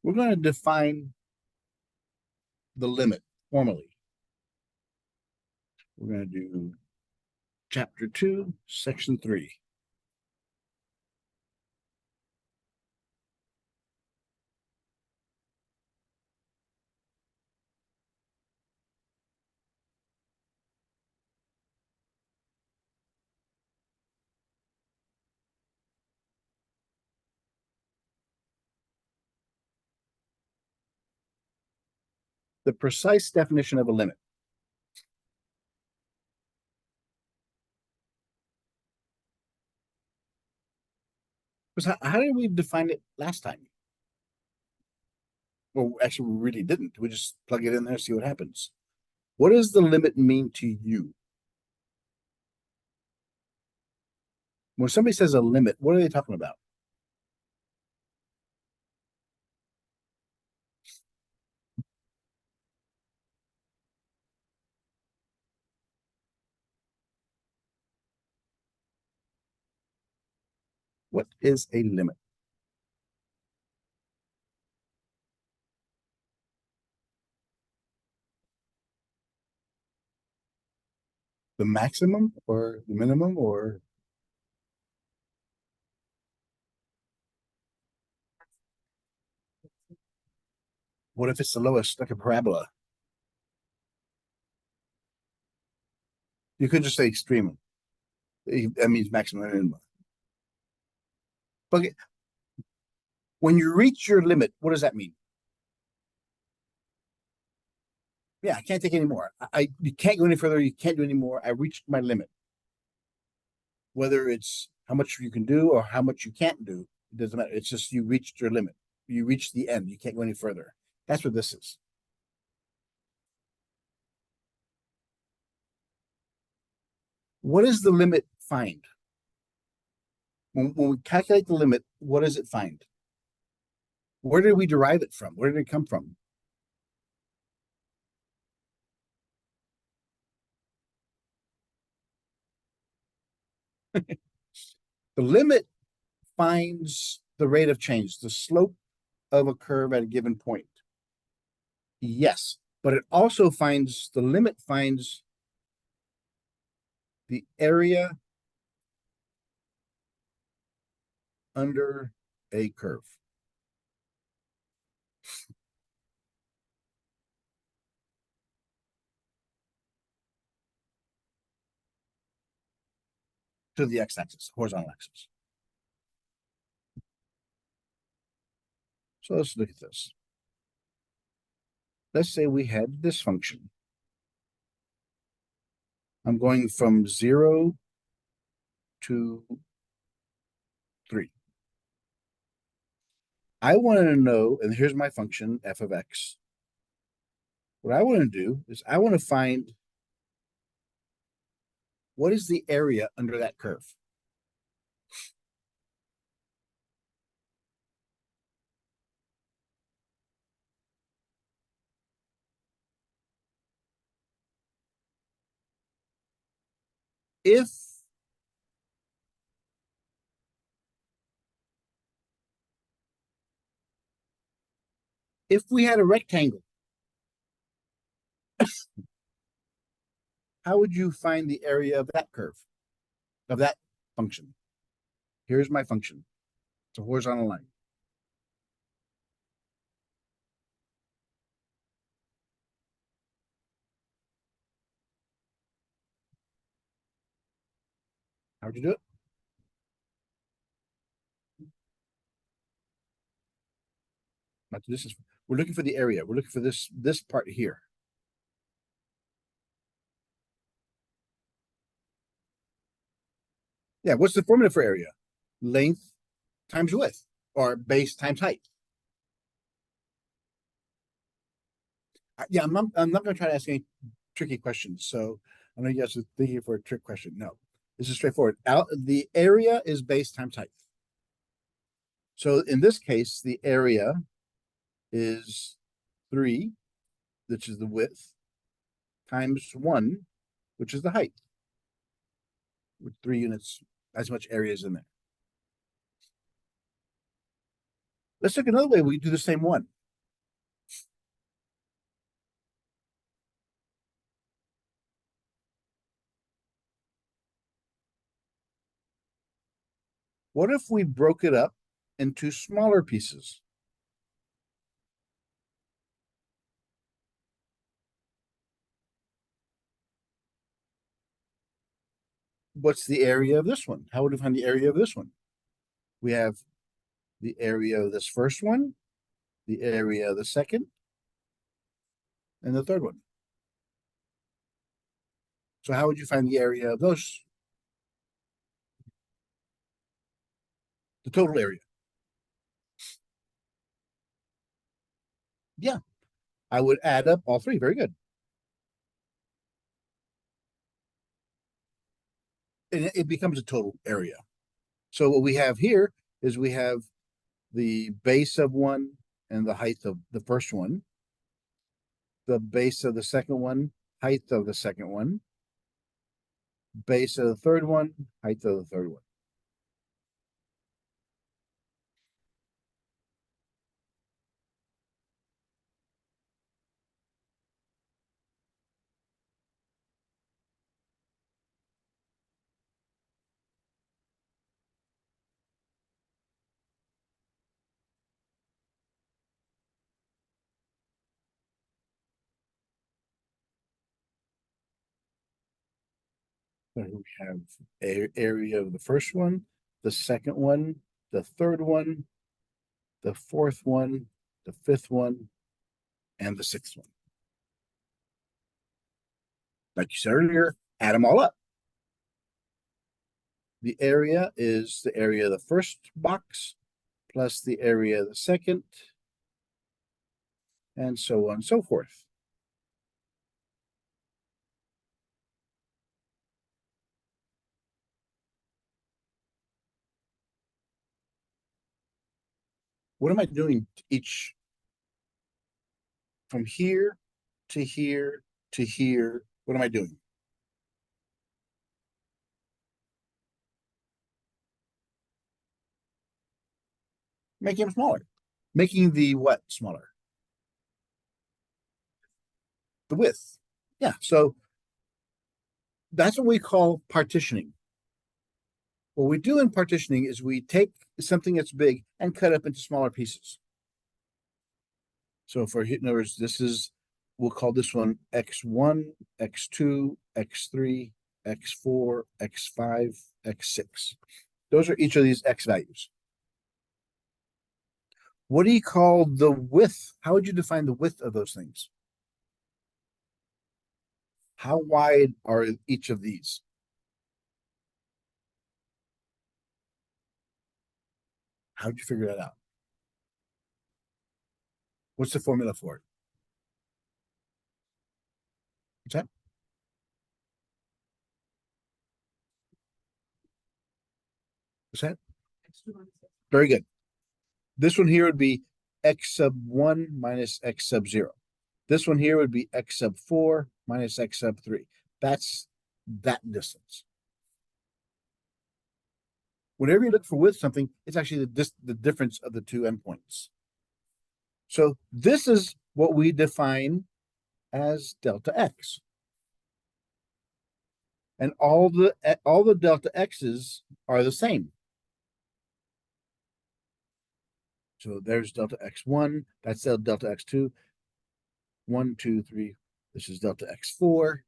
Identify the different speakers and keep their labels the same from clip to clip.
Speaker 1: We're going to define the limit formally. We're going to do chapter 2, section 3. The precise definition of a limit. Because how did we define it last time? Well, actually, we really didn't. We just plug it in there, see what happens. What does the limit mean to you? When somebody says a limit, what are they talking about? What is a limit? The maximum or the minimum, or what if it's the lowest, like a parabola? You could just say extreme. That means maximum and minimum. But when you reach your limit, what does that mean? Yeah, I can't take any more. You can't go any further. You can't do any more. I reached my limit. Whether it's how much you can do or how much you can't do, it doesn't matter. It's just you reached your limit. You reached the end. You can't go any further. That's what this is. What does the limit find? When we calculate the limit, what does it find? Where did we derive it from? Where did it come from? The limit finds the rate of change, the slope of a curve at a given point. Yes, but it also finds, the limit finds the area under a curve. To the x-axis, horizontal axis. So let's look at this. Let's say we had this function. I'm going from 0 to 3. I want to know, and here's my function, f of x. What I want to do is I want to find what is the area under that curve. If we had a rectangle, how would you find the area of that curve, of that function? Here's my function. It's a horizontal line. How would you do it? This is, we're looking for the area. We're looking for this part here. Yeah, what's the formula for area? Length times width, or base times height. Yeah, I'm not going to try to ask any tricky questions. So I know you guys are thinking for a trick question. No, this is straightforward. The area is base times height. So in this case, the area is 3, which is the width, times 1, which is the height, with 3 units, as much area is in there. Let's look another way. We do the same one. What if we broke it up into smaller pieces? What's the area of this one? How would we find the area of this one? We have the area of this first one, the area of the second, and the third one. So how would you find the area of those? The total area. Yeah, I would add up all three. Very good. And it becomes a total area. So what we have here is we have the base of one and the height of the first one, the base of the second one, height of the second one, base of the third one, height of the third one. So we have area of the first one, the second one, the third one, the fourth one, the fifth one, and the sixth one. Like you said earlier, add them all up. The area is the area of the first box plus the area of the second, and so on and so forth. What am I doing each from here to here to here? What am I doing? Making them smaller. Making the what smaller? The width. Yeah, so that's what we call partitioning. What we do in partitioning is we take something that's big and cut up into smaller pieces. So for in other words, this is, we'll call this one x1, x2, x3, x4, x5, x6. Those are each of these x values. What do you call the width? How would you define the width of those things? How wide are each of these? How did you figure that out? What's the formula for it? What's that? What's that? Very good. This one here would be x sub 1 minus x sub 0. This one here would be x sub 4 minus x sub 3. That's that distance. Whenever you look for width something, it's actually the difference of the two endpoints. So this is what we define as delta x. And all the delta x's are the same. So there's delta x1, that's delta x2. 1, 2, 3. This is delta x4.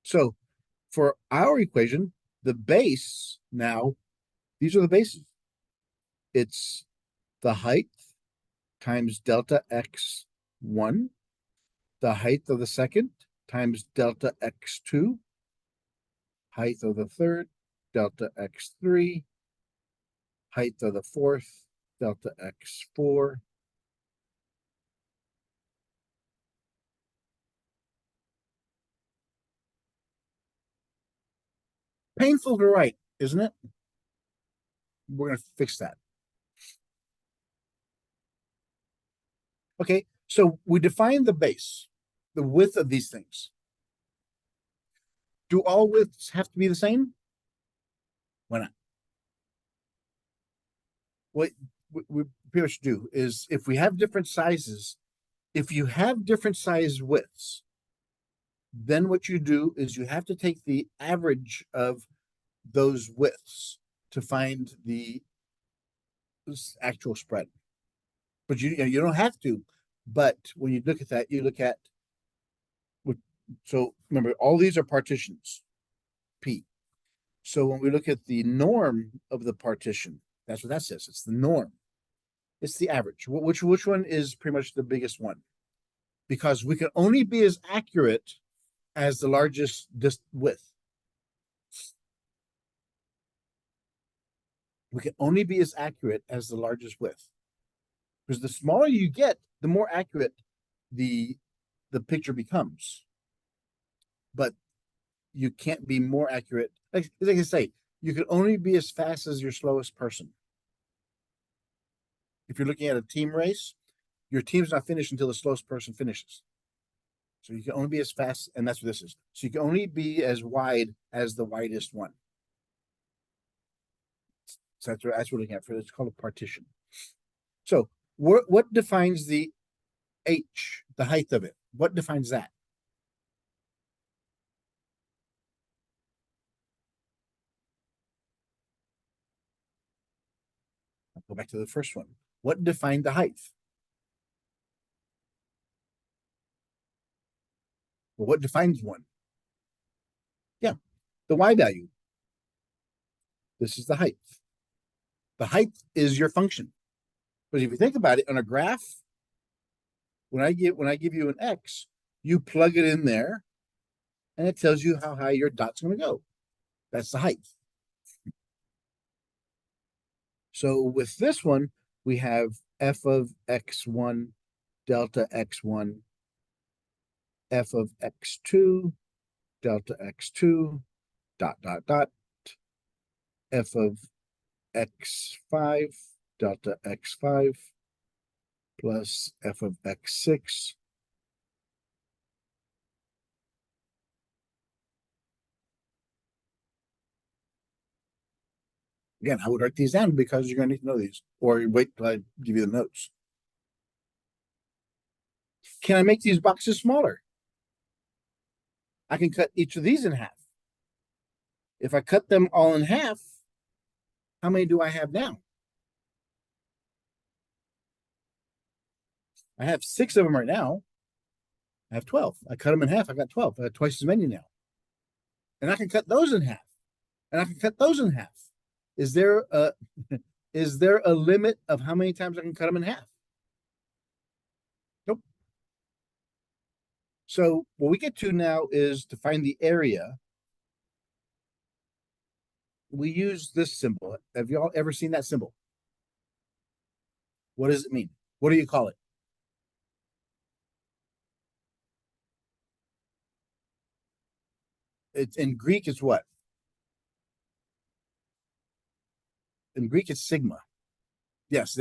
Speaker 1: So for our equation, the base now, these are the bases. It's the height times delta x1, the height of the second times delta x2, height of the third, delta x3, height of the fourth, delta x4. Painful to write, isn't it? We're going to fix that. Okay, so we define the base, the width of these things. Do all widths have to be the same? Why not? Well, we pretty much do is if we have different sizes, if you have different size widths, then what you do is you have to take the average of those widths to find the actual spread. But you don't have to. But when you look at that, you look at so remember all these are partitions, P. So when we look at the norm of the partition, that's what that says. It's the norm. It's the average. Which one is pretty much the biggest one? Because we can only be as accurate as the largest width. We can only be as accurate as the largest width. Because the smaller you get, the more accurate the picture becomes. But you can't be more accurate. Like I say, you can only be as fast as your slowest person. If you're looking at a team race, your team's not finished until the slowest person finishes. So you can only be as fast, and that's what this is. So you can only be as wide as the widest one. So that's what we're looking at for. It's called a partition. So what defines the H, the height of it? What defines that? I'll go back to the first one. What defined the height? Well, what defines one? Yeah, the Y value. This is the height. The height is your function. But if you think about it on a graph, when I give you an X, you plug it in there, and it tells you how high your dot's going to go. That's the height. So with this one, we have f of x1 delta x1, f of x2 delta x2 dot f of x5 delta x5 plus f of x6 Again, I would write these down because you're going to need to know these, or wait till I give you the notes. Can I make these boxes smaller? I can cut each of these in half. If I cut them all in half, how many do I have now? I have 6 of them right now. I have 12. I cut them in half. I got 12. I got twice as many now. And I can cut those in half. And I can cut those in half. Is there a limit of how many times I can cut them in half? Nope. So what we get to now is to find the area. We use this symbol. Have you all ever seen that symbol? What does it mean? What do you call it? It's in Greek, it's what? In Greek, it's sigma. Yes,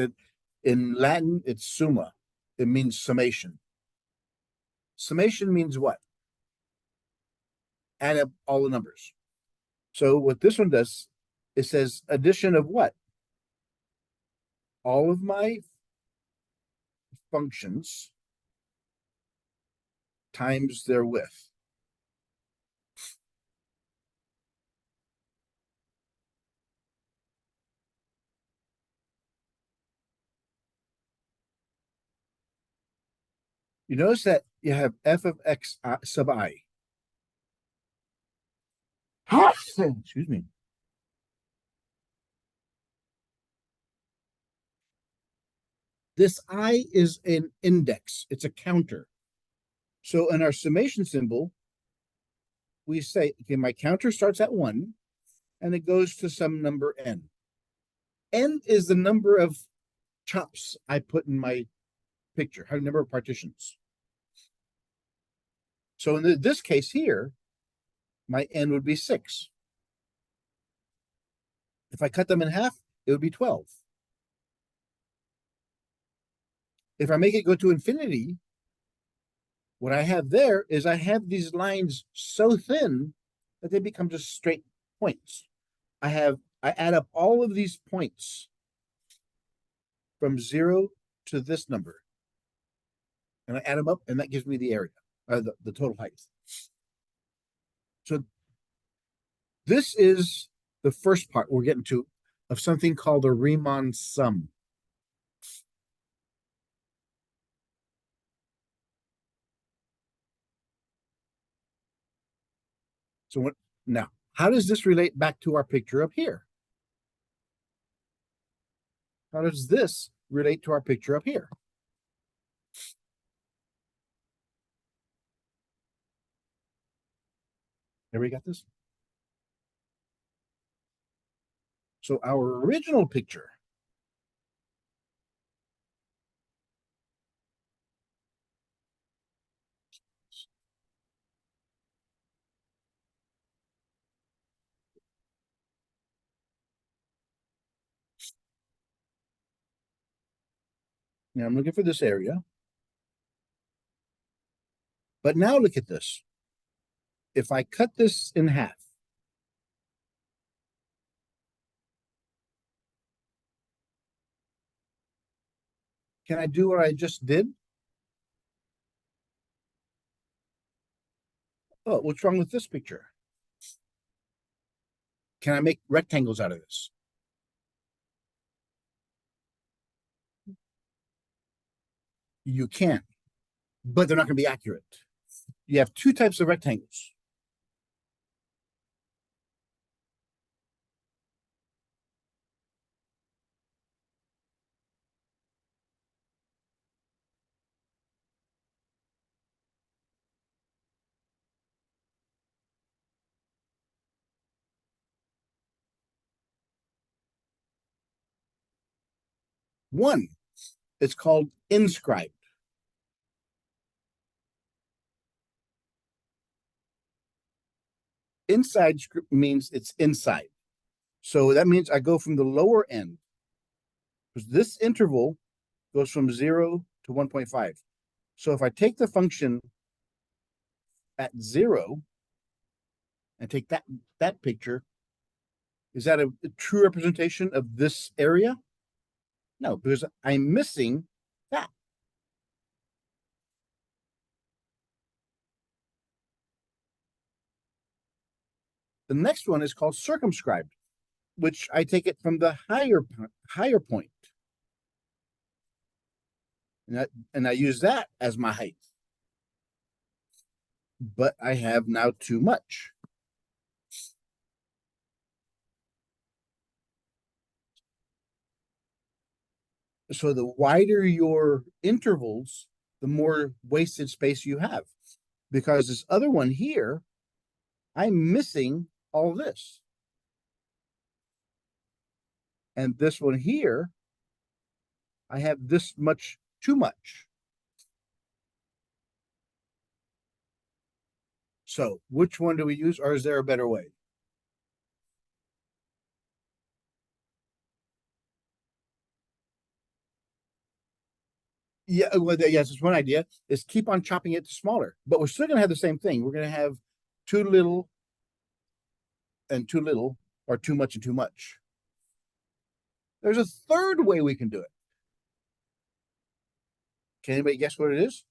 Speaker 1: in Latin, it's summa. It means summation. Summation means what? Add up all the numbers. So what this one does, it says addition of what? All of my functions times their width. You notice that you have f of x sub I. Excuse me. This I is an index. It's a counter. So in our summation symbol, we say, okay, my counter starts at 1, and it goes to some number n. N is the number of chops I put in my picture, how number of partitions. So in this case here, my n would be 6. If I cut them in half, it would be 12. If I make it go to infinity, what I have there is I have these lines so thin that they become just straight points. I add up all of these points from 0 to this number. And I add them up, and that gives me the area, the total height. So this is the first part we're getting to of something called a Riemann sum. So what now? How does this relate back to our picture up here? How does this relate to our picture up here? Everybody got this? So our original picture now I'm looking for this area. But now look at this. If I cut this in half, can I do what I just did? Oh, what's wrong with this picture? Can I make rectangles out of this? You can, but they're not going to be accurate. You have two types of rectangles. One, it's called inscribed. Inside script means it's inside. So that means I go from the lower end, because this interval goes from 0 to 1.5. So if I take the function at 0 and take that picture, is that a true representation of this area? No, because I'm missing that. The next one is called circumscribed, which I take it from the higher point. And I use that as my height. But I have now too much. So the wider your intervals, the more wasted space you have. Because this other one here, I'm missing all this. And this one here, I have this much too much. So which one do we use, or is there a better way? Yeah, well, yes, it's one idea is keep on chopping it to smaller, but we're still going to have the same thing. We're going to have too little and too little, or too much and too much. There's a third way we can do it. Can anybody guess what it is?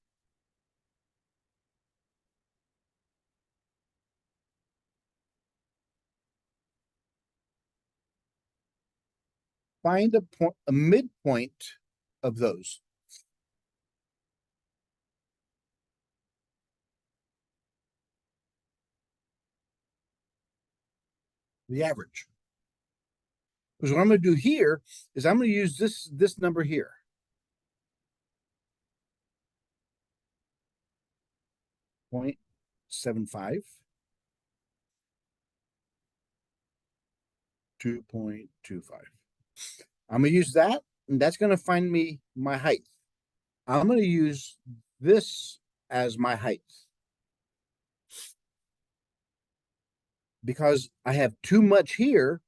Speaker 1: Find a midpoint of those. The average. Because what I'm going to do here is I'm going to use this number here. 0.75, 2.25. I'm going to use that, and that's going to find me my height. I'm going to use this as my height, because I have too much here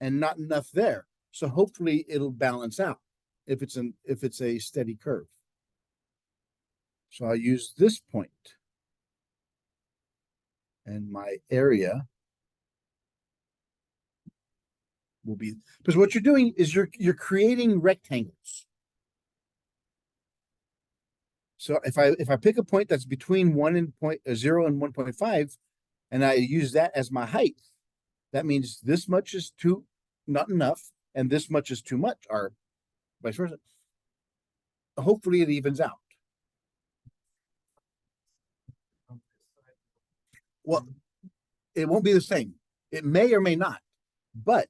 Speaker 1: and not enough there. So hopefully it'll balance out if it's a steady curve. So I'll use this point, and my area will be, because what you're doing is you're creating rectangles. So if I pick a point that's between 0 and 1.5, and I use that as my height, that means this much is too not enough, and this much is too much, or vice versa. Hopefully it evens out. Well, it won't be the same. It may or may not, but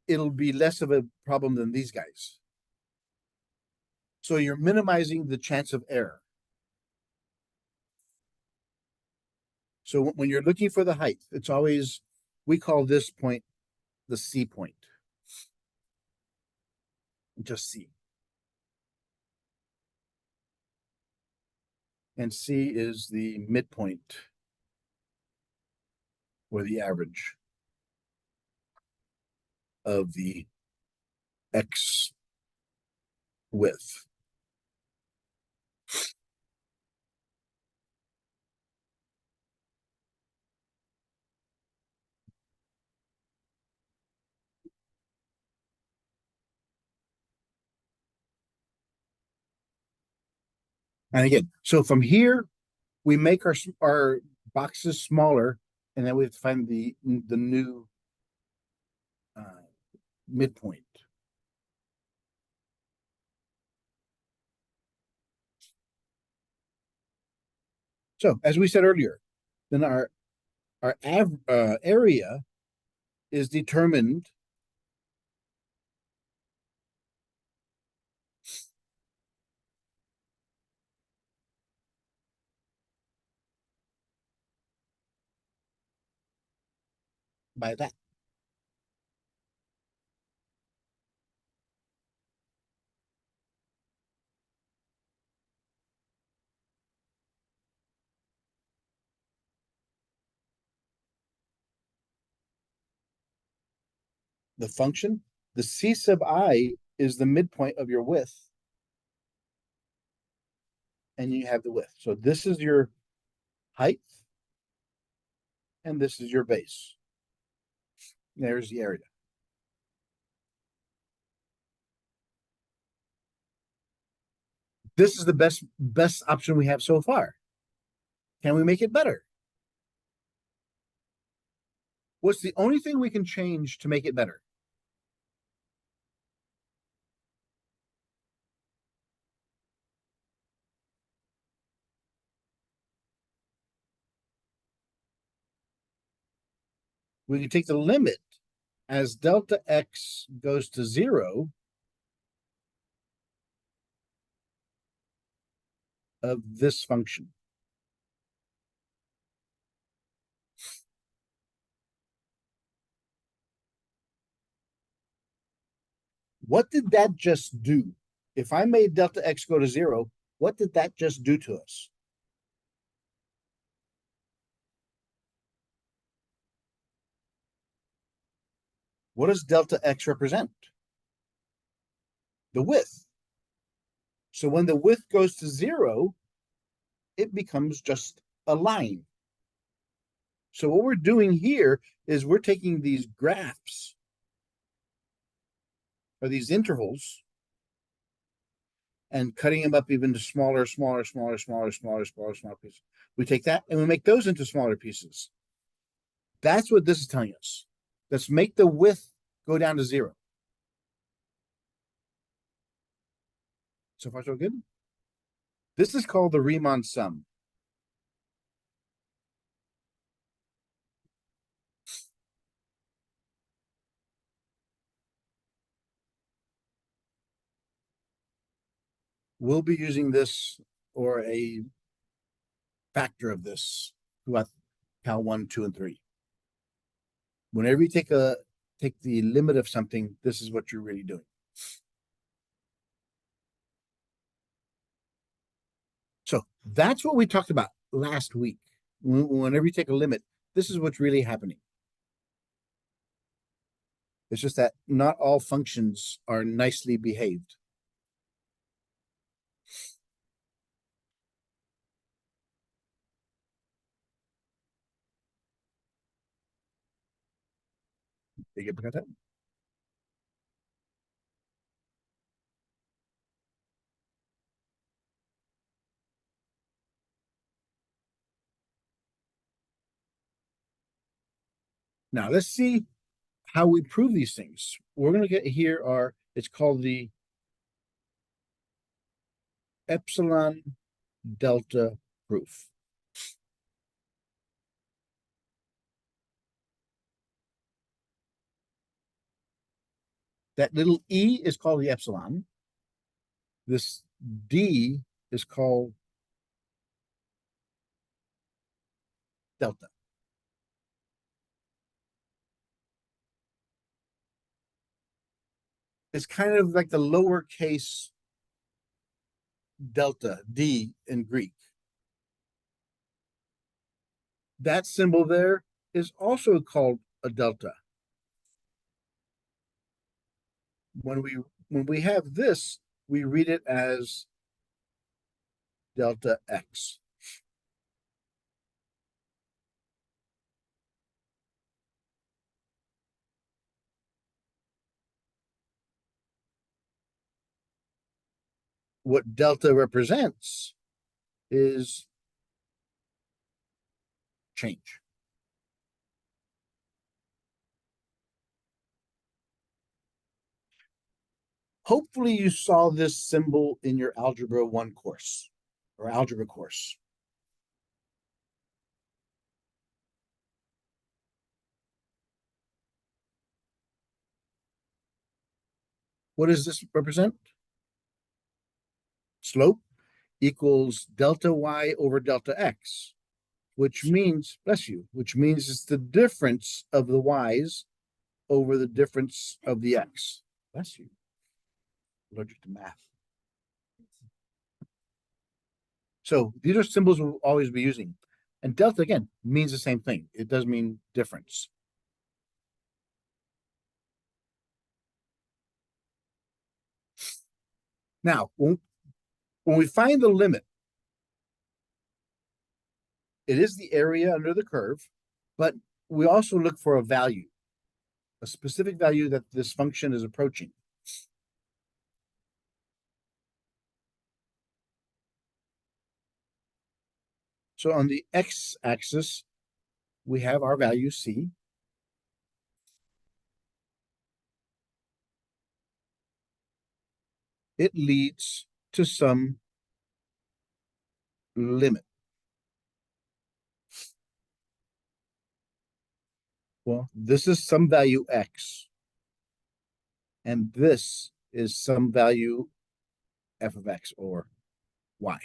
Speaker 1: it'll be less of a problem than these guys. So you're minimizing the chance of error. So when you're looking for the height, it's always, we call this point the C point. Just C. And C is the midpoint or the average of the X width. And again, so from here, we make our boxes smaller, and then we have to find the new midpoint. So as we said earlier, then our area is determined by that. The function, the C sub I is the midpoint of your width, and you have the width. So this is your height, and this is your base. There's the area. This is the best option we have so far. Can we make it better? What's the only thing we can change to make it better? We can take the limit as delta x goes to 0 of this function. What did that just do? If I made delta x go to 0, what did that just do to us? What does delta x represent? The width. So when the width goes to 0, it becomes just a line. So what we're doing here is we're taking these graphs or these intervals and cutting them up even to smaller pieces. We take that and we make those into smaller pieces. That's what this is telling us. Let's make the width go down to 0. So far, so good. This is called the Riemann sum. We'll be using this or a factor of this throughout Cal 1, 2, and 3. Whenever you take the limit of something, this is what you're really doing. So that's what we talked about last week. Whenever you take a limit, this is what's really happening. It's just that not all functions are nicely behaved. You get that? Now let's see how we prove these things. We're going to get here it's called the epsilon delta proof. That little e is called the epsilon. This d is called delta. It's kind of like the lowercase delta, d in Greek. That symbol there is also called a delta. When we have this, we read it as delta x. What delta represents is change. Hopefully you saw this symbol in your Algebra 1 course or algebra course. What does this represent? Slope equals delta y over delta x, which means, bless you, which means it's the difference of the y's over the difference of the x. Bless you. Allergic to math. So these are symbols we'll always be using. And delta, again, means the same thing. It does mean difference. Now, when we find the limit, it is the area under the curve, but we also look for a value, a specific value that this function is approaching. So on the x-axis, we have our value c. It leads to some limit. Well, this is some value x, and this is some value f of x or y.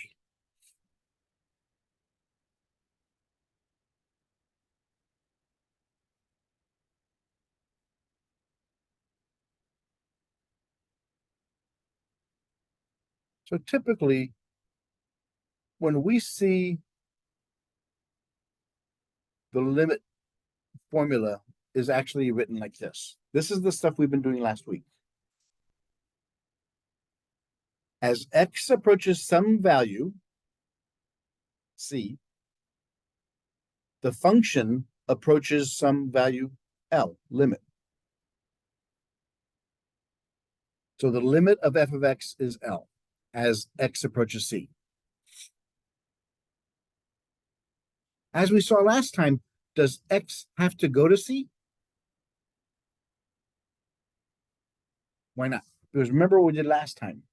Speaker 1: So typically, when we see the limit formula is actually written like this. This is the stuff we've been doing last week. As x approaches some value, c, the function approaches some value L, limit. So the limit of f of x is L as x approaches c. As we saw last time, does x have to go to c? Why not? Because remember what we did last time.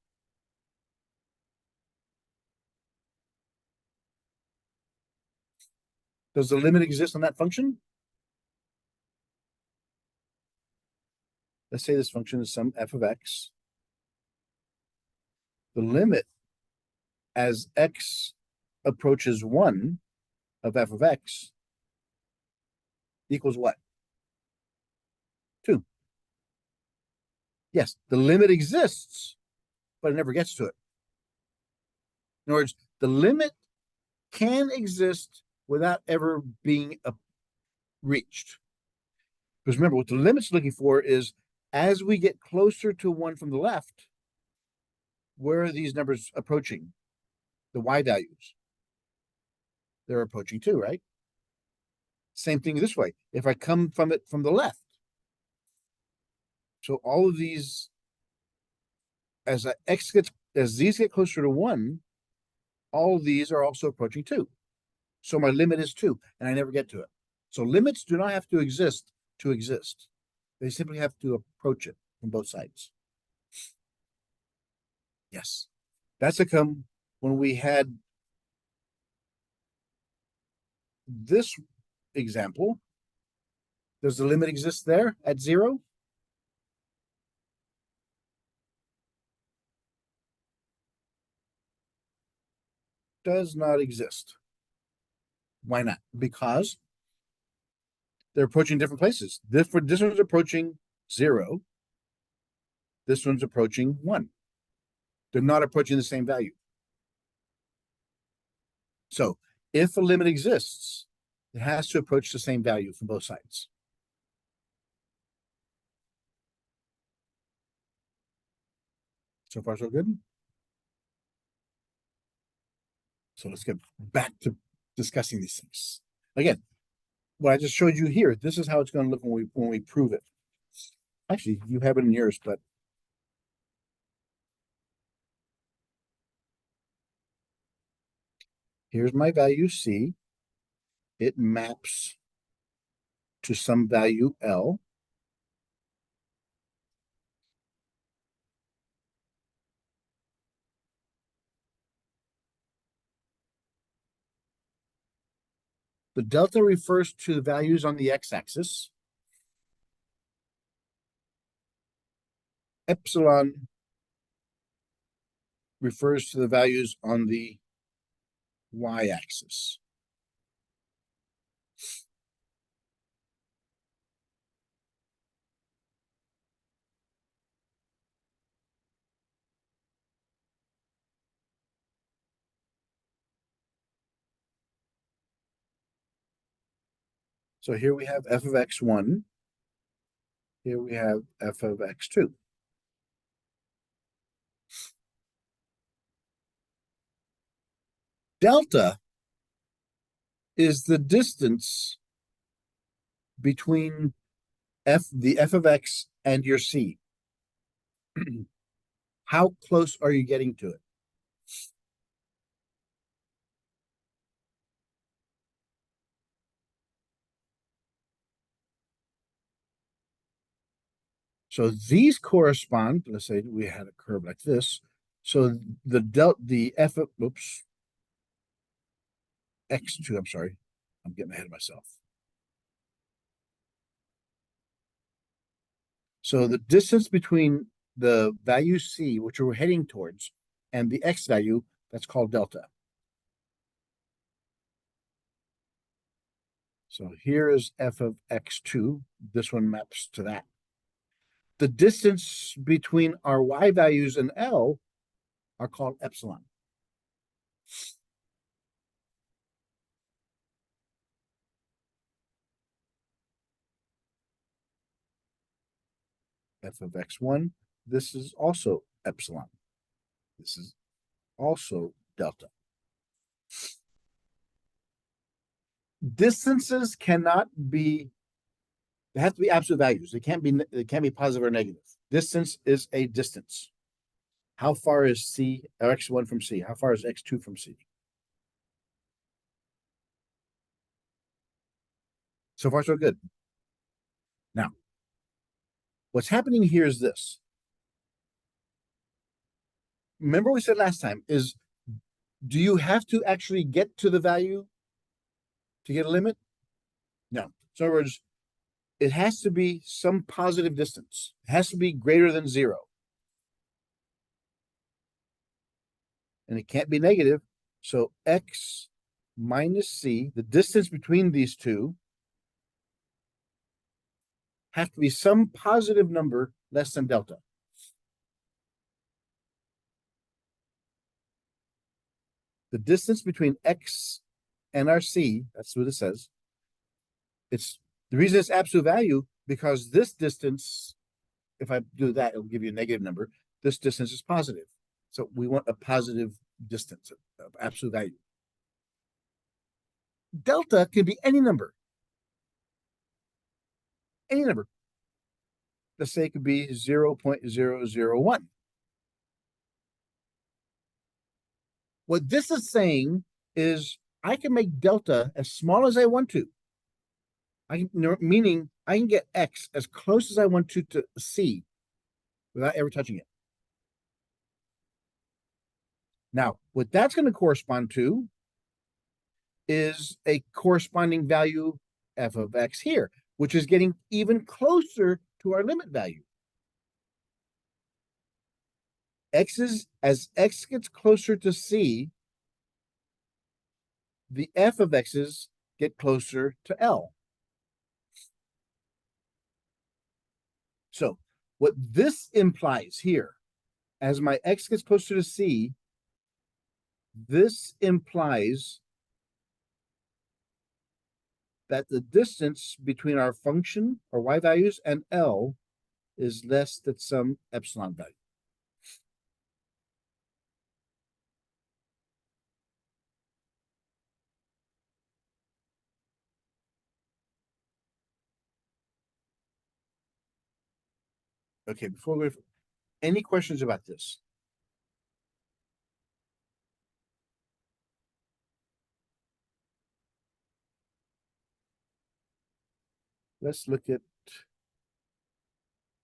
Speaker 1: Does the limit exist on that function? Let's say this function is some f of x. The limit as x approaches 1 of f of x equals what? 2. Yes, the limit exists, but it never gets to it. In other words, the limit can exist without ever being reached. Because remember, what the limit's looking for is as we get closer to 1 from the left, where are these numbers approaching? The y values. They're approaching 2, right? Same thing this way. If I come from it from the left. So all of these, as these get closer to 1, all of these are also approaching 2. So my limit is 2, and I never get to it. So limits do not have to exist to exist. They simply have to approach it from both sides. Yes. That's to come when we had this example. Does the limit exist there at 0? Does not exist. Why not? Because they're approaching different places. This one's approaching 0. This one's approaching 1. They're not approaching the same value. So if a limit exists, it has to approach the same value from both sides. So far, so good. So let's get back to discussing these things. Again, what I just showed you here, this is how it's going to look when we prove it. Actually, you have it in yours, but here's my value C. It maps to some value L. The delta refers to the values on the x-axis. Epsilon refers to the values on the y-axis. So here we have f of x1. Here we have f of x2. Delta is the distance between the f of x and your c. How close are you getting to it? So these correspond, let's say we had a curve like this. So the f of, oops, x2, I'm sorry, I'm getting ahead of myself. So the distance between the value c, which we're heading towards, and the x value, that's called delta. So here is f of x2. This one maps to that. The distance between our y values and L are called epsilon. F of x1, this is also epsilon. This is also delta. Distances cannot be, they have to be absolute values. They can't be positive or negative. Distance is a distance. How far is C or x1 from C? How far is x2 from C? So far, so good. Now, what's happening here is this. Remember we said last time is, do you have to actually get to the value to get a limit? No. So in other words, it has to be some positive distance. It has to be greater than 0. And it can't be negative. So x minus c, the distance between these two, has to be some positive number less than delta. The distance between x and our c, that's what it says. It's the reason it's absolute value because this distance, if I do that, it'll give you a negative number. This distance is positive. So we want a positive distance of absolute value. Delta can be any number. Any number. Let's say it could be 0.001. What this is saying is I can make delta as small as I want to. Meaning I can get X as close as I want to C without ever touching it. Now, what that's going to correspond to is a corresponding value f of X here, which is getting even closer to our limit value. As X gets closer to C, the f of X's get closer to L. So what this implies here, as my X gets closer to C, this implies that the distance between our function or Y values and L is less than some epsilon value. Okay, before we any questions about this? Let's look at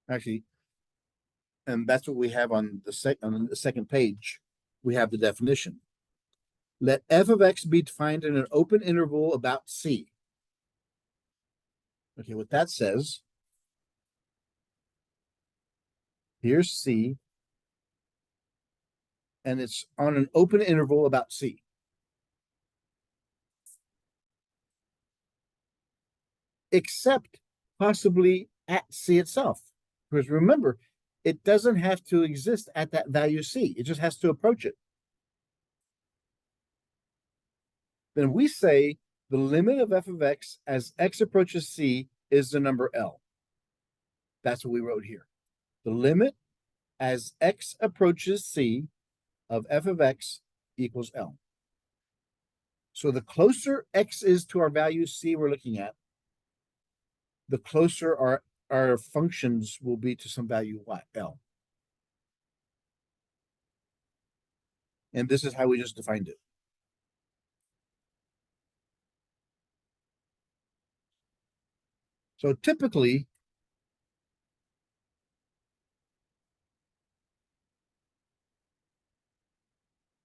Speaker 1: actually, and that's what we have on the second page. We have the definition. Let f of X be defined in an open interval about C. Okay, what that says, here's C, and it's on an open interval about C. Except possibly at C itself. Because remember, it doesn't have to exist at that value C. It just has to approach it. Then we say the limit of f of X as X approaches C is the number L. That's what we wrote here. The limit as X approaches C of f of X equals L. So the closer X is to our value C we're looking at, the closer our functions will be to some value y, L. And this is how we just defined it. So typically,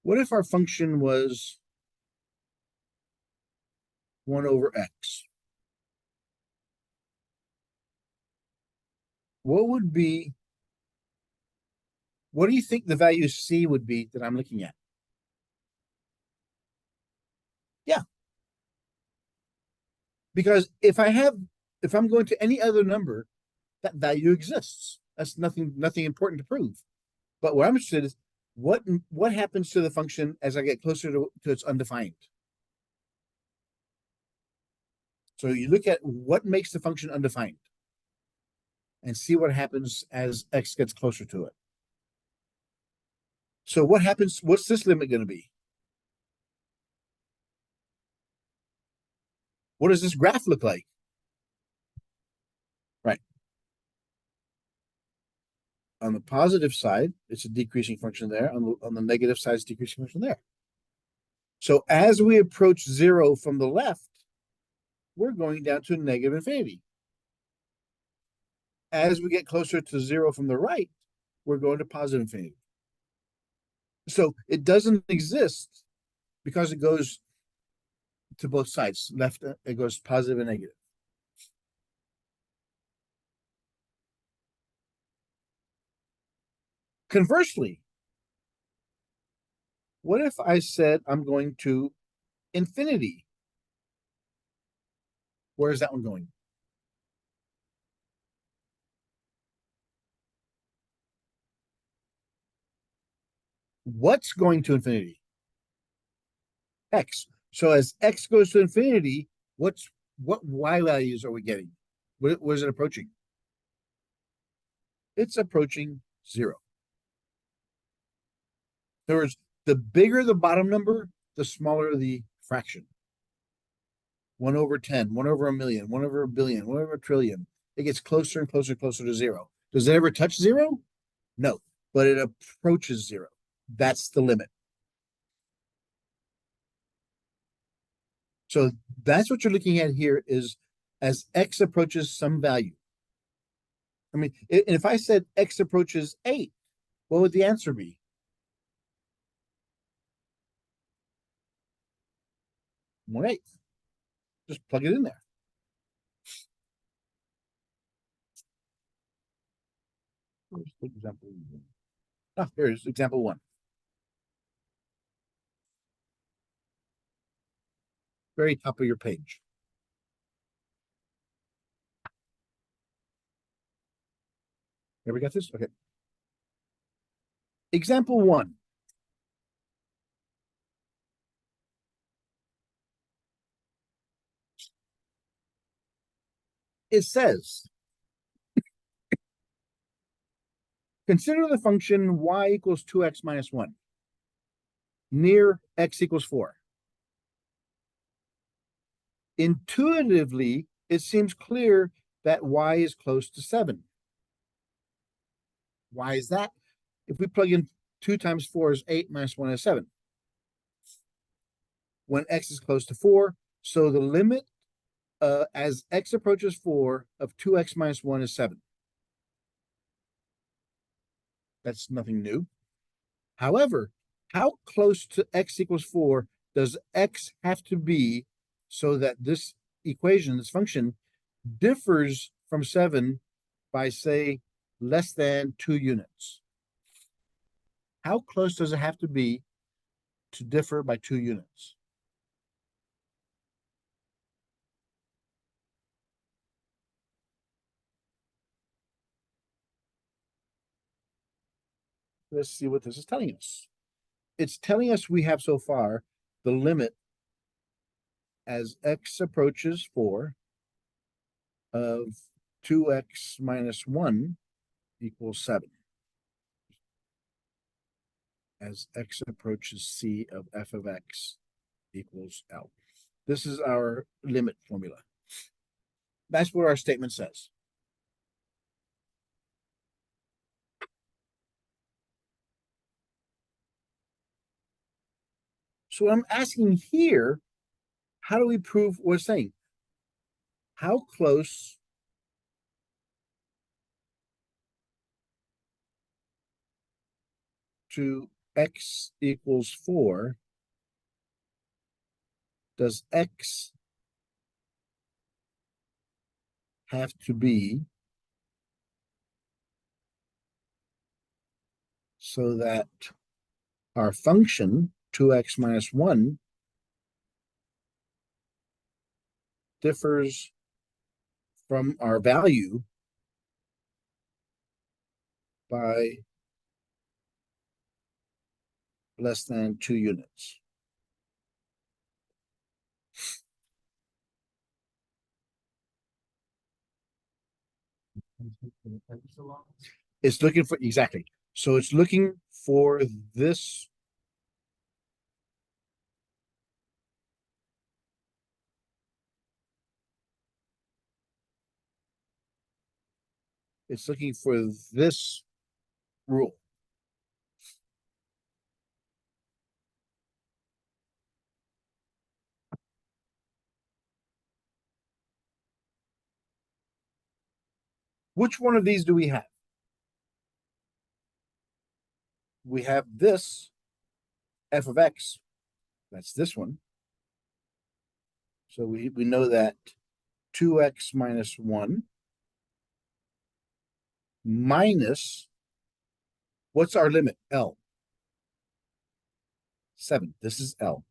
Speaker 1: what if our function was 1 over X? What do you think the value C would be that I'm looking at? Yeah. Because if I'm going to any other number, that value exists. That's nothing important to prove. But what I'm interested in is what happens to the function as I get closer to its undefined. So you look at what makes the function undefined and see what happens as X gets closer to it. So what happens? What's this limit going to be? What does this graph look like? Right. On the positive side, it's a decreasing function there. On the negative side, it's a decreasing function there. So as we approach 0 from the left, we're going down to negative infinity. As we get closer to 0 from the right, we're going to positive infinity. So it doesn't exist because it goes to both sides. Left, it goes positive and negative. Conversely, what if I said I'm going to infinity? Where is that one going? What's going to infinity? X. So as X goes to infinity, what Y values are we getting? What is it approaching? It's approaching 0. In other words, the bigger the bottom number, the smaller the fraction. 1 over 10, 1 over a million, 1 over a billion, 1 over a trillion. It gets closer and closer and closer to 0. Does it ever touch 0? No, but it approaches 0. That's the limit. So that's what you're looking at here is as x approaches some value. I mean, if I said x approaches 8, what would the answer be? 1/8. Just plug it in there. Example. Here's example 1. Very top of your page. Here we got this? Okay. Example 1. It says, consider the function y equals 2x minus 1 near x equals 4. Intuitively, it seems clear that y is close to 7. Why is that? If we plug in 2 times 4 is 8 minus 1 is 7. When x is close to 4, so the limit as x approaches 4 of 2x minus 1 is 7. That's nothing new. However, how close to x equals 4 does x have to be so that this equation, this function, differs from 7 by, say, less than 2 units? How close does it have to be to differ by 2 units? Let's see what this is telling us. It's telling us we have so far the limit as x approaches 4 of 2x minus 1 equals 7. As x approaches c of f of x equals L. This is our limit formula. That's what our statement says. So what I'm asking here, how do we prove what we're saying? How close to x equals 4 does x have to be so that our function 2x minus 1 differs from our value by less than 2 units? It's looking for, exactly. So it's looking for this. It's looking for this rule. Which one of these do we have? We have this f of x. That's this one. So we know that 2x minus 1 minus, what's our limit? L. 7. This is L.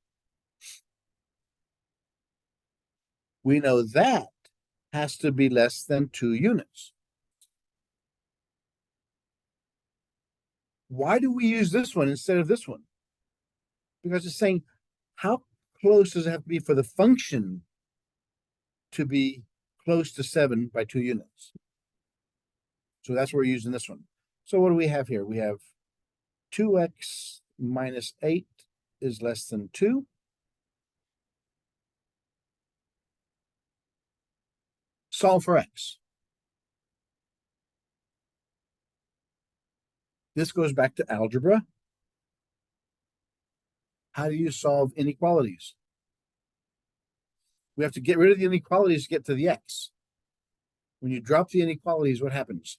Speaker 1: We know that has to be less than 2 units. Why do we use this one instead of this one? Because it's saying, how close does it have to be for the function to be close to 7 by 2 units? So that's why we're using this one. So what do we have here? We have 2x minus 8 is less than 2. Solve for x. This goes back to algebra. How do you solve inequalities? We have to get rid of the inequalities to get to the x. When you drop the inequalities, what happens?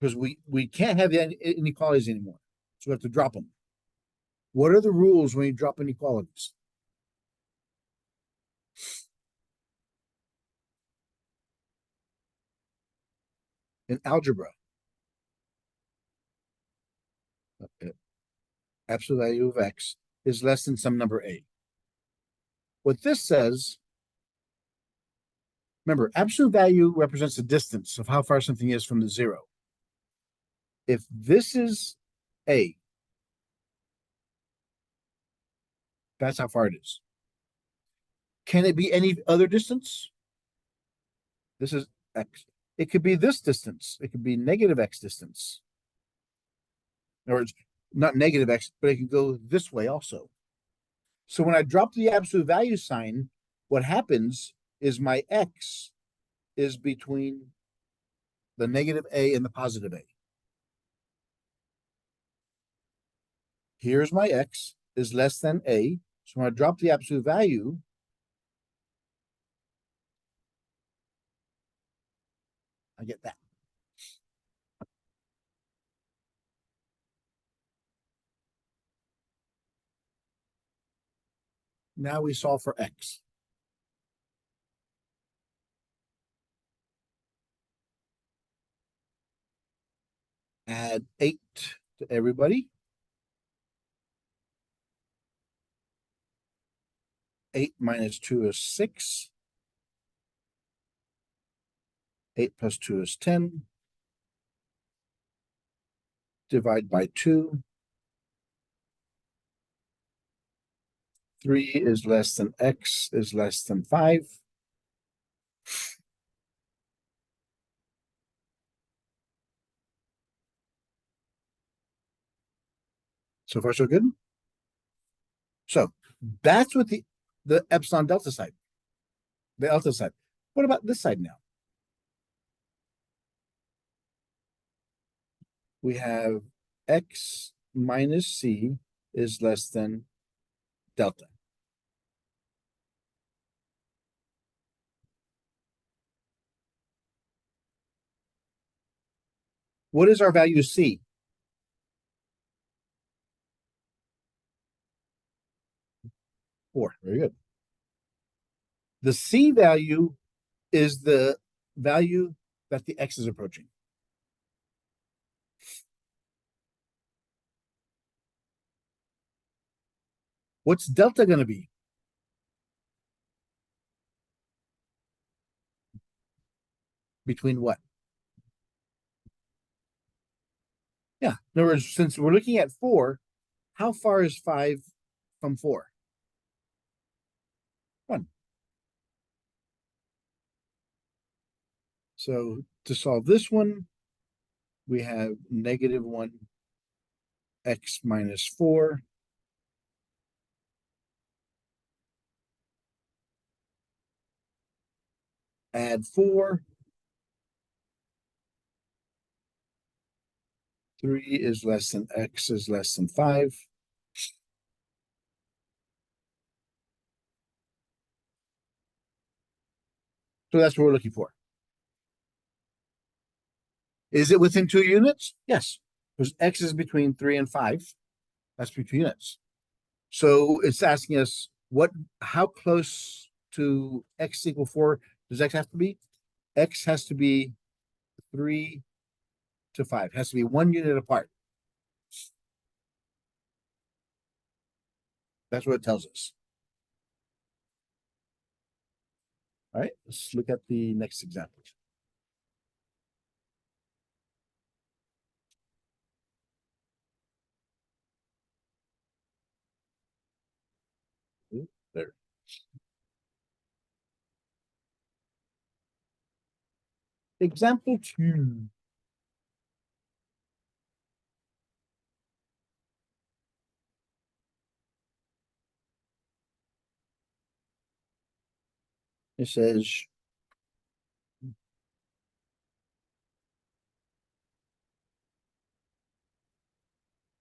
Speaker 1: Because we can't have the inequalities anymore. So we have to drop them. What are the rules when you drop inequalities? In algebra, absolute value of x is less than some number a. What this says, remember, absolute value represents the distance of how far something is from the zero. If this is a, that's how far it is. Can it be any other distance? This is x. It could be this distance. It could be negative x distance. In other words, not negative x, but it can go this way also. So when I drop the absolute value sign, what happens is my x is between the negative a and the positive a. Here's my x is less than a. So when I drop the absolute value, I get that. Now we solve for x. Add 8 to everybody. 8 minus 2 is 6. 8 plus 2 is 10. Divide by 2. 3 is less than x is less than 5. So far, so good. So that's what the epsilon delta side, the alpha side. What about this side now? We have x minus c is less than delta. What is our value c? 4. Very good. The c value is the value that the x is approaching. What's delta going to be? Between what? Yeah. In other words, since we're looking at 4, how far is 5 from 4? 1. So to solve this one, we have negative 1 x minus 4 add 4. 3 is less than x is less than 5. So that's what we're looking for. Is it within 2 units? Yes, because x is between 3 and 5. That's between units. So it's asking us how close to x equal 4 does x have to be? X has to be 3 to 5. It has to be 1 unit apart. That's what it tells us. All right, let's look at the next example. There. Example 2. It says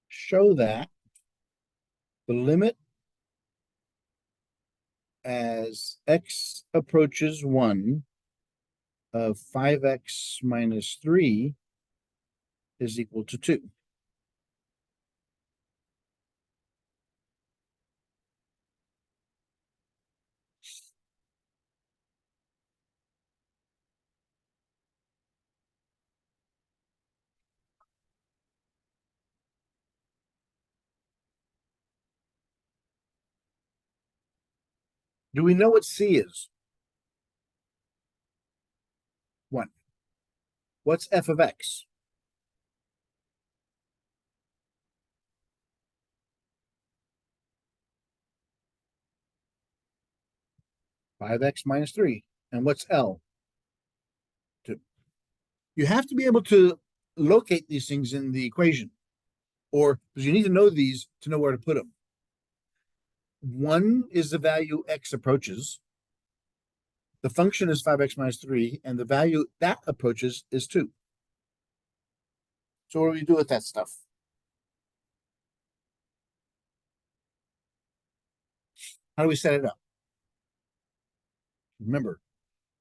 Speaker 1: show that the limit as x approaches 1 of 5x minus 3 is equal to 2. Do we know what c is? 1. What's f of x? Five x minus 3. And what's L? 2. You have to be able to locate these things in the equation, or because you need to know these to know where to put them. 1 is the value x approaches. The function is 5x minus 3, and the value that approaches is 2. So what do we do with that stuff? How do we set it up? Remember,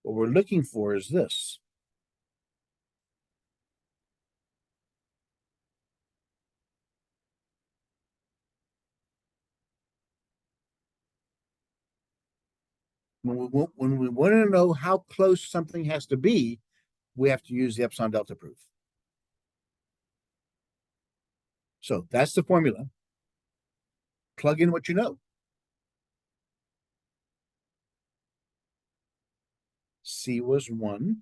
Speaker 1: what we're looking for is this. When we want to know how close something has to be, we have to use the epsilon delta proof. So that's the formula. Plug in what you know. C was 1.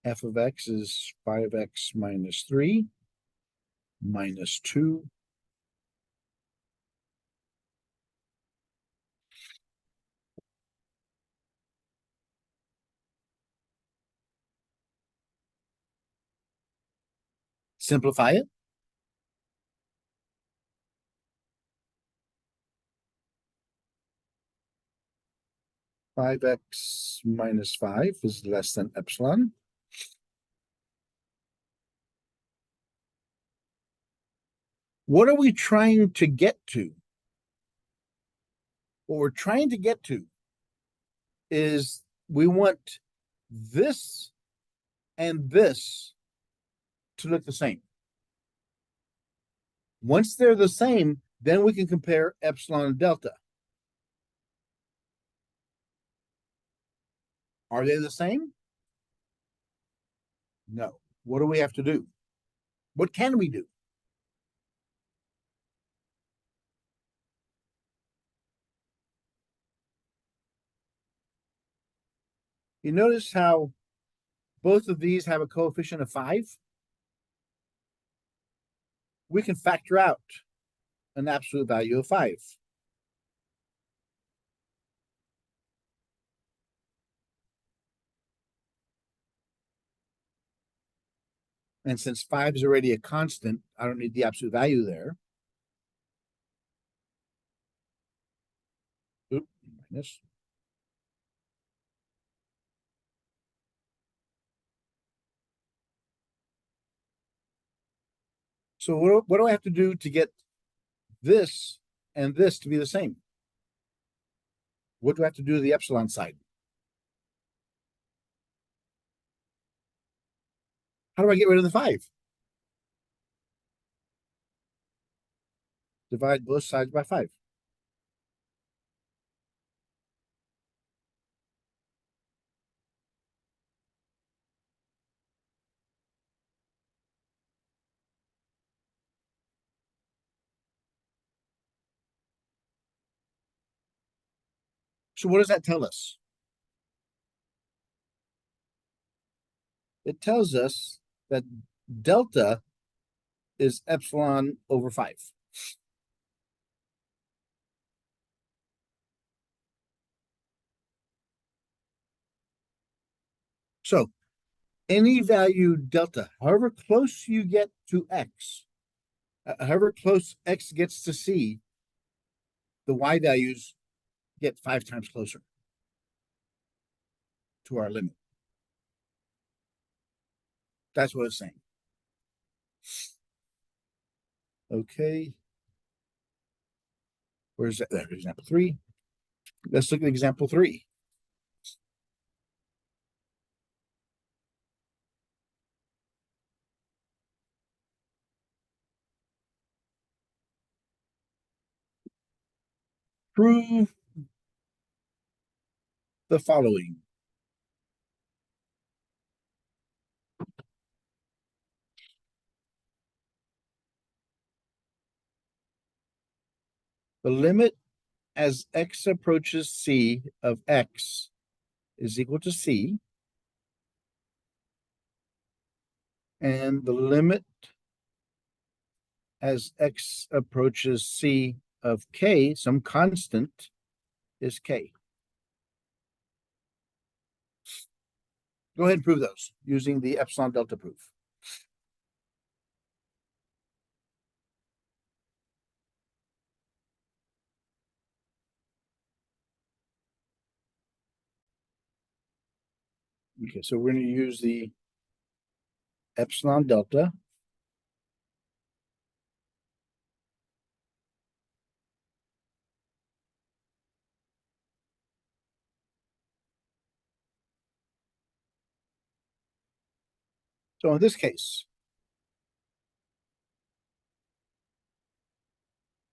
Speaker 1: F of x is 5x minus 3 minus 2. Simplify it. Five x minus 5 is less than epsilon. What are we trying to get to? What we're trying to get to is we want this and this to look the same. Once they're the same, then we can compare epsilon and delta. Are they the same? No. What do we have to do? What can we do? You notice how both of these have a coefficient of 5? We can factor out an absolute value of 5. And since 5 is already a constant, I don't need the absolute value there. Oop, minus. So what do I have to do to get this and this to be the same? What do I have to do to the epsilon side? How do I get rid of the 5? Divide both sides by 5. So what does that tell us? It tells us that delta is epsilon over 5. So any value delta, however close you get to x, however close x gets to c, the y values get 5 times closer to our limit. That's what it's saying. Okay. Where's that? There, example 3. Let's look at example 3. Prove the following. The limit as x approaches c of x is equal to c, and the limit as x approaches c of k, some constant, is k. Go ahead and prove those using the epsilon delta proof. Okay, so we're going to use the epsilon delta. So in this case,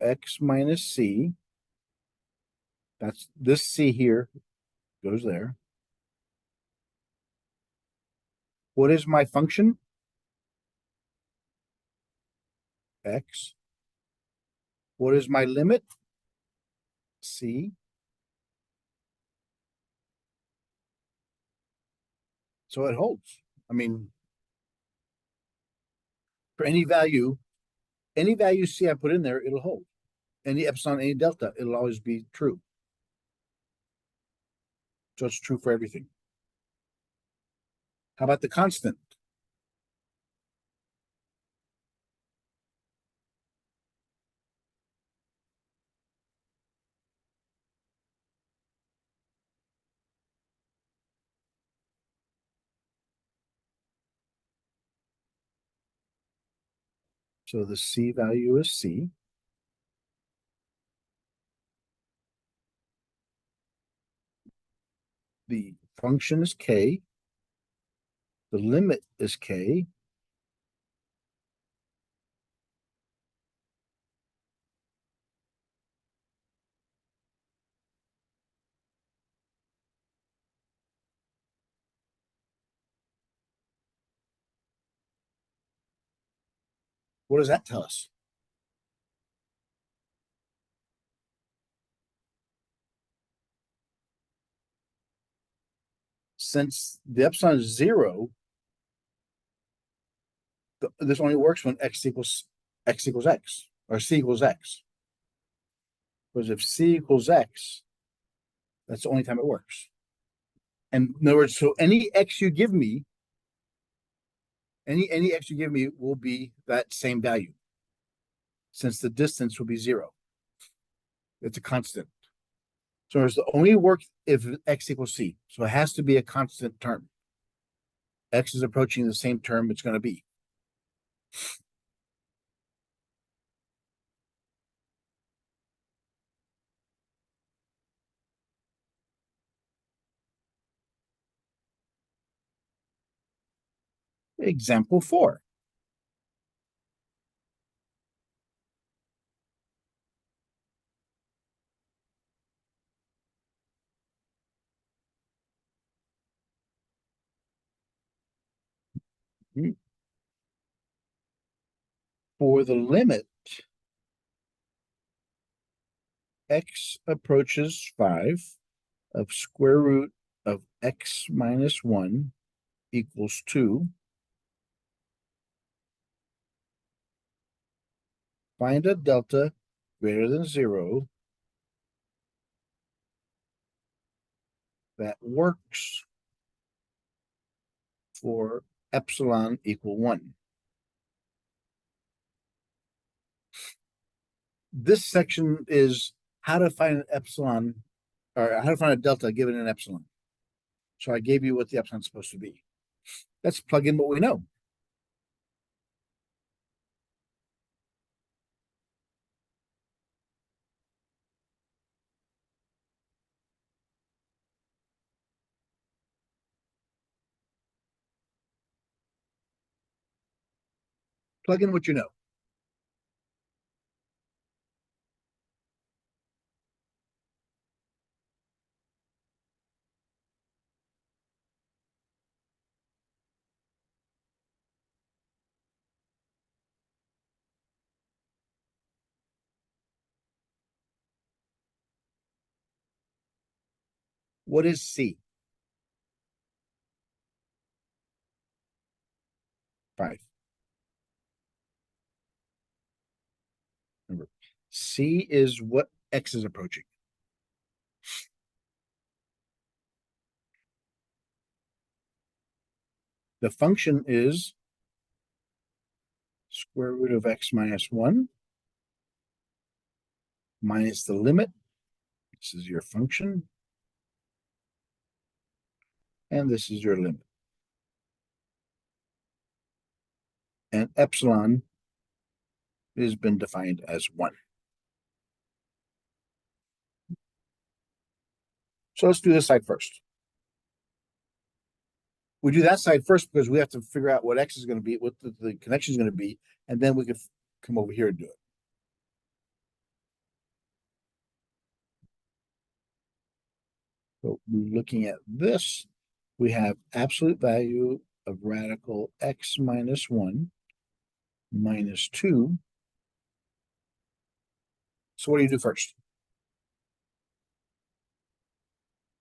Speaker 1: x minus c, that's this c here, goes there. What is my function? X. What is my limit? C. So it holds. I mean, for any value C I put in there, it'll hold. Any epsilon, any delta, it'll always be true. So it's true for everything. How about the constant? So the C value is C. The function is K. The limit is K. What does that tell us? Since the epsilon is 0, this only works when x equals x, or c equals x. Because if c equals x, that's the only time it works. And in other words, so any x you give me, any x you give me will be that same value, since the distance will be 0. It's a constant. So it's the only work if x equals c. So it has to be a constant term. X is approaching the same term it's going to be. Example 4. For the limit x approaches 5 of square root of x minus 1 equals 2, find a delta greater than 0 that works for epsilon equal 1. This section is how to find an epsilon, or how to find a delta given an epsilon. So I gave you what the epsilon is supposed to be. Let's plug in what we know. Plug in what you know. What is C? 5. Remember, C is what X is approaching. The function is square root of X minus 1 minus the limit. This is your function. And this is your limit. And epsilon has been defined as 1. So let's do this side first. We do that side first because we have to figure out what X is going to be, what the connection is going to be, and then we can come over here and do it. So looking at this, we have absolute value of radical X minus 1 minus 2. So what do you do first?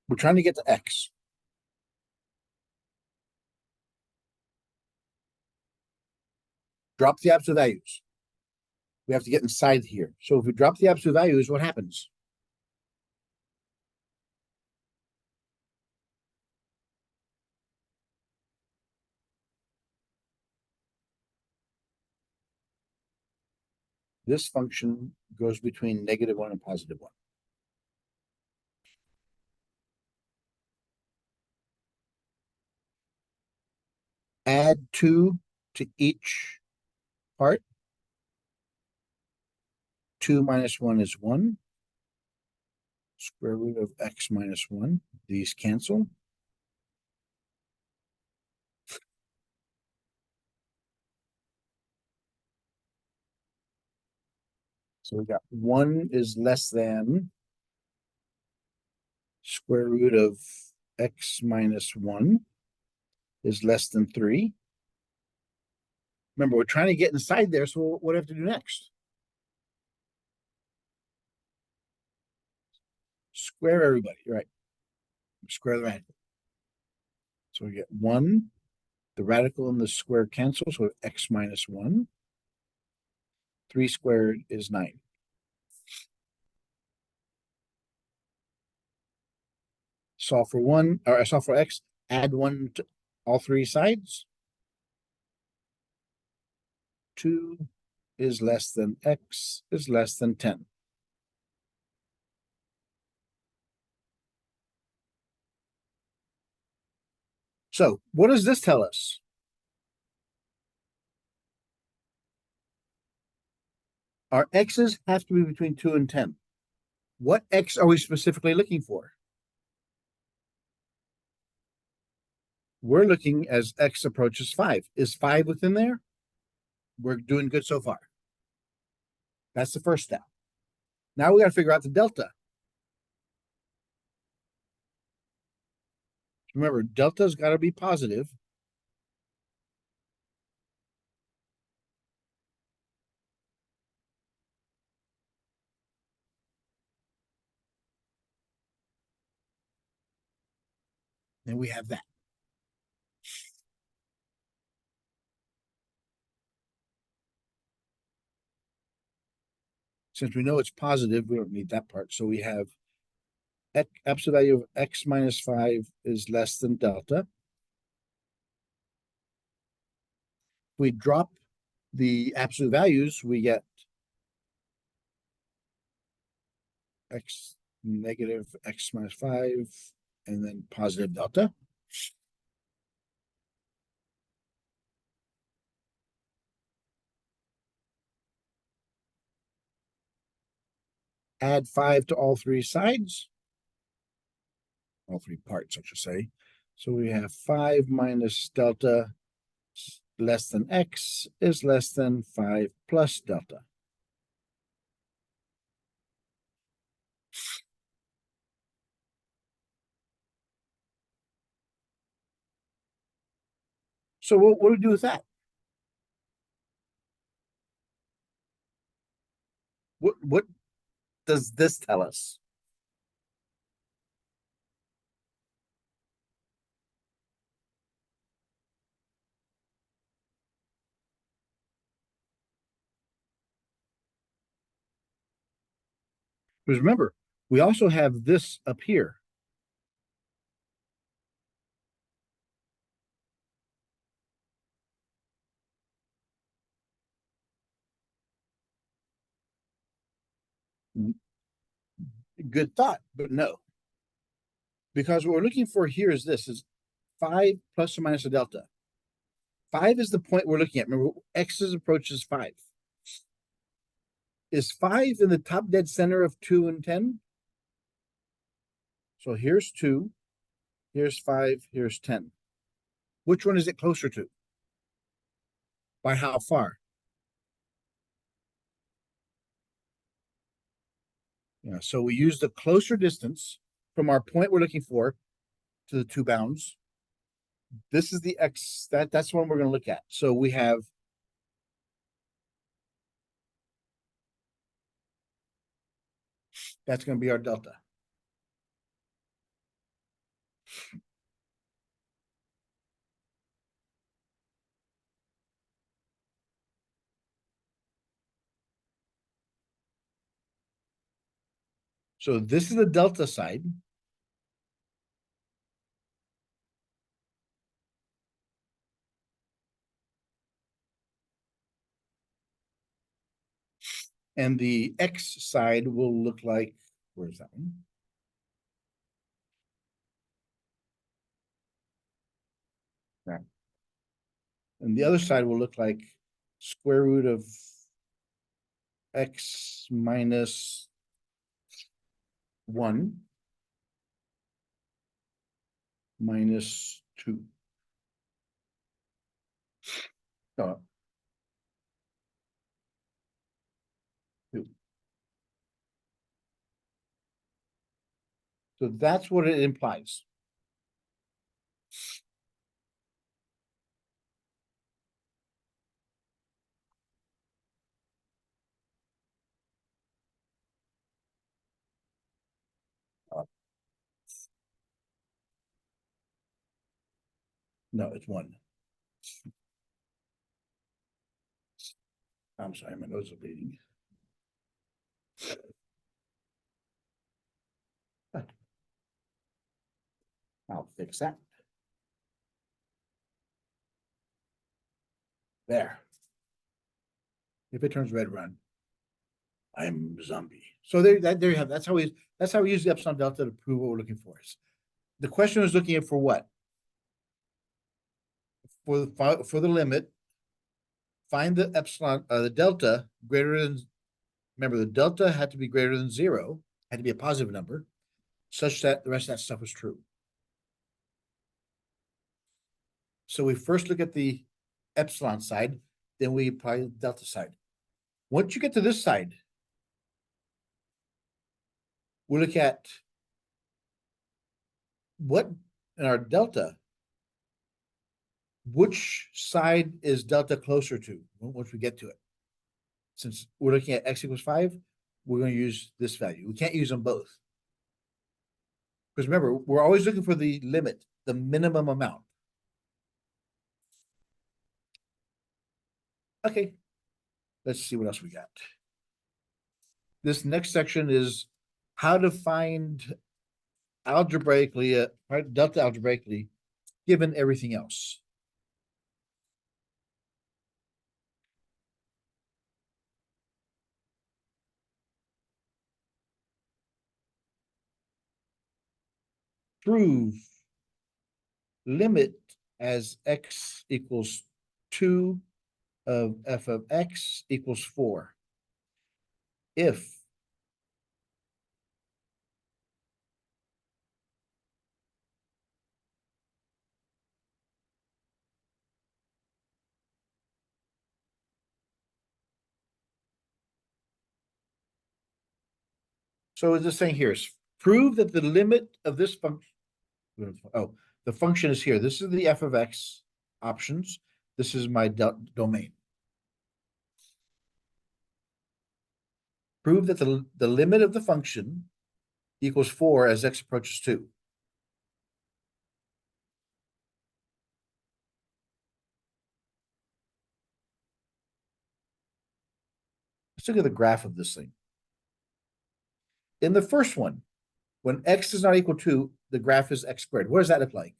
Speaker 1: We're trying to get to X. Drop the absolute values. We have to get inside here. So if we drop the absolute values, what happens? This function goes between -1 and +1. Add 2 to each part. 2 minus 1 is 1. Square root of X minus 1. These cancel. So we got 1 is less than square root of X minus 1 is less than 3. Remember, we're trying to get inside there, so what do we have to do next? Square everybody, right? Square the radical. So we get 1. The radical and the square cancel, so X minus 1. 3 squared is 9. Solve for 1, or solve for X, add 1 to all 3 sides. 2 is less than X is less than 10. So what does this tell us? Our X's have to be between 2 and 10. What X are we specifically looking for? We're looking as X approaches 5. Is 5 within there? We're doing good so far. That's the first step. Now we got to figure out the delta. Remember, delta's got to be positive. And we have that. Since we know it's positive, we don't need that part. So we have absolute value of X minus 5 is less than delta. If we drop the absolute values, we get X negative X minus 5 and then positive delta. Add 5 to all 3 sides. All 3 parts, I should say. So we have 5 minus delta less than x is less than 5 plus delta. So what do we do with that? What does this tell us? Because remember, we also have this up here. Good thought, but no. Because what we're looking for here is this is 5 plus or minus a delta. 5 is the point we're looking at. Remember, x's approaches 5. Is 5 in the top dead center of 2 and 10? So here's 2, here's 5, here's 10. Which one is it closer to? By how far? Yeah, so we use the closer distance from our point we're looking for to the two bounds. This is the x, that's one we're going to look at. So we have that's going to be our delta. So this is the delta side. And the x side will look like, where's that one? Right. And the other side will look like square root of x minus 1 minus 2. No, 2. So that's what it implies. No, it's 1. I'm sorry, my nose is bleeding. I'll fix that. There. If it turns red, run. I'm zombie. So there you have. That's how we use the epsilon delta to prove what we're looking for. The question is looking at for what? For the limit, find the epsilon, the delta greater than. Remember, the delta had to be greater than 0, had to be a positive number, such that the rest of that stuff was true. So we first look at the epsilon side, then we apply the delta side. Once you get to this side, we look at what in our delta, which side is delta closer to once we get to it. Since we're looking at x equals 5, we're going to use this value. We can't use them both. Because remember, we're always looking for the limit, the minimum amount. Okay, let's see what else we got. This next section is how to find algebraically, delta algebraically, given everything else. Prove limit as x equals 2 of f of x equals 4. If So it's just saying here is prove that the limit of this function. Oh, the function is here. This is the f of x options. This is my domain. Prove that the limit of the function equals 4 as x approaches 2. Let's look at the graph of this thing. In the first one, when x is not equal to, the graph is x squared. What does that look like?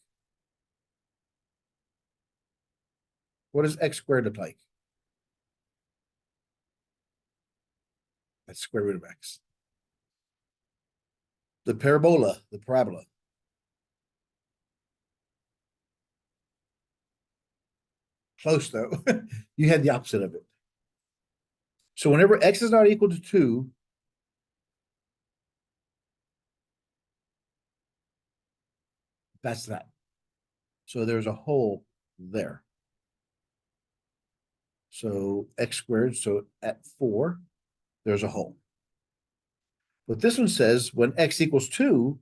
Speaker 1: What does x squared look like? That's square root of x. The parabola. Close though. You had the opposite of it. So whenever x is not equal to 2, that's that. So there's a hole there. So x squared, so at 4, there's a hole. But this one says when x equals 2,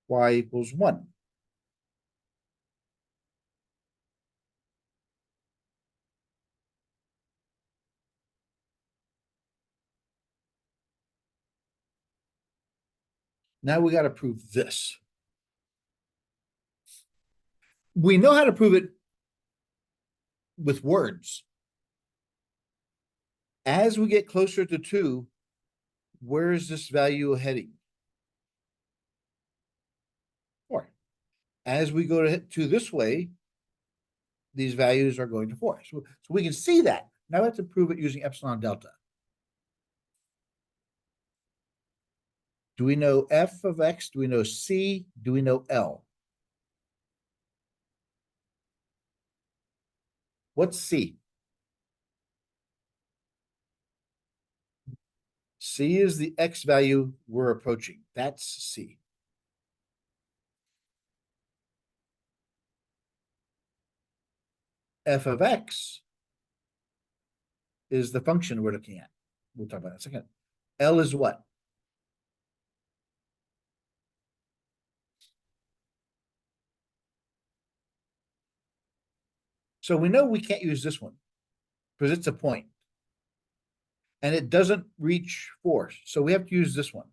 Speaker 1: y equals 1. Now we got to prove this. We know how to prove it with words. As we get closer to 2, where is this value heading? 4. As we go to this way, these values are going to 4. So we can see that. Now we have to prove it using epsilon delta. Do we know f of x? Do we know c? Do we know L? What's c? C is the x value we're approaching. That's c. F of x is the function we're looking at. We'll talk about that in a second. L is what? So we know we can't use this one because it's a point. And it doesn't reach 4. So we have to use this one.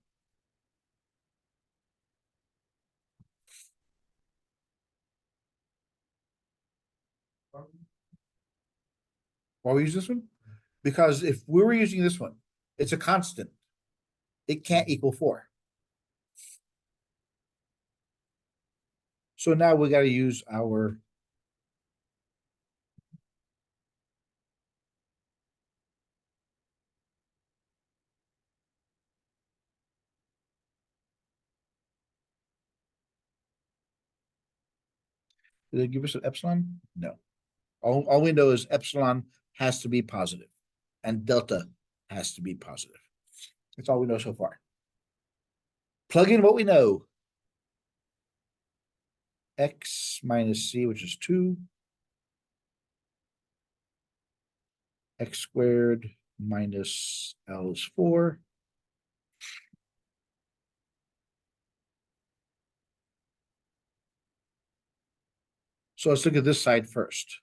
Speaker 1: Why we use this one? Because if we were using this one, it's a constant. It can't equal 4. So now we got to use our did they give us an epsilon? No. All we know is epsilon has to be positive and delta has to be positive. That's all we know so far. Plug in what we know. X minus c, which is 2. X squared minus L is 4. So let's look at this side first.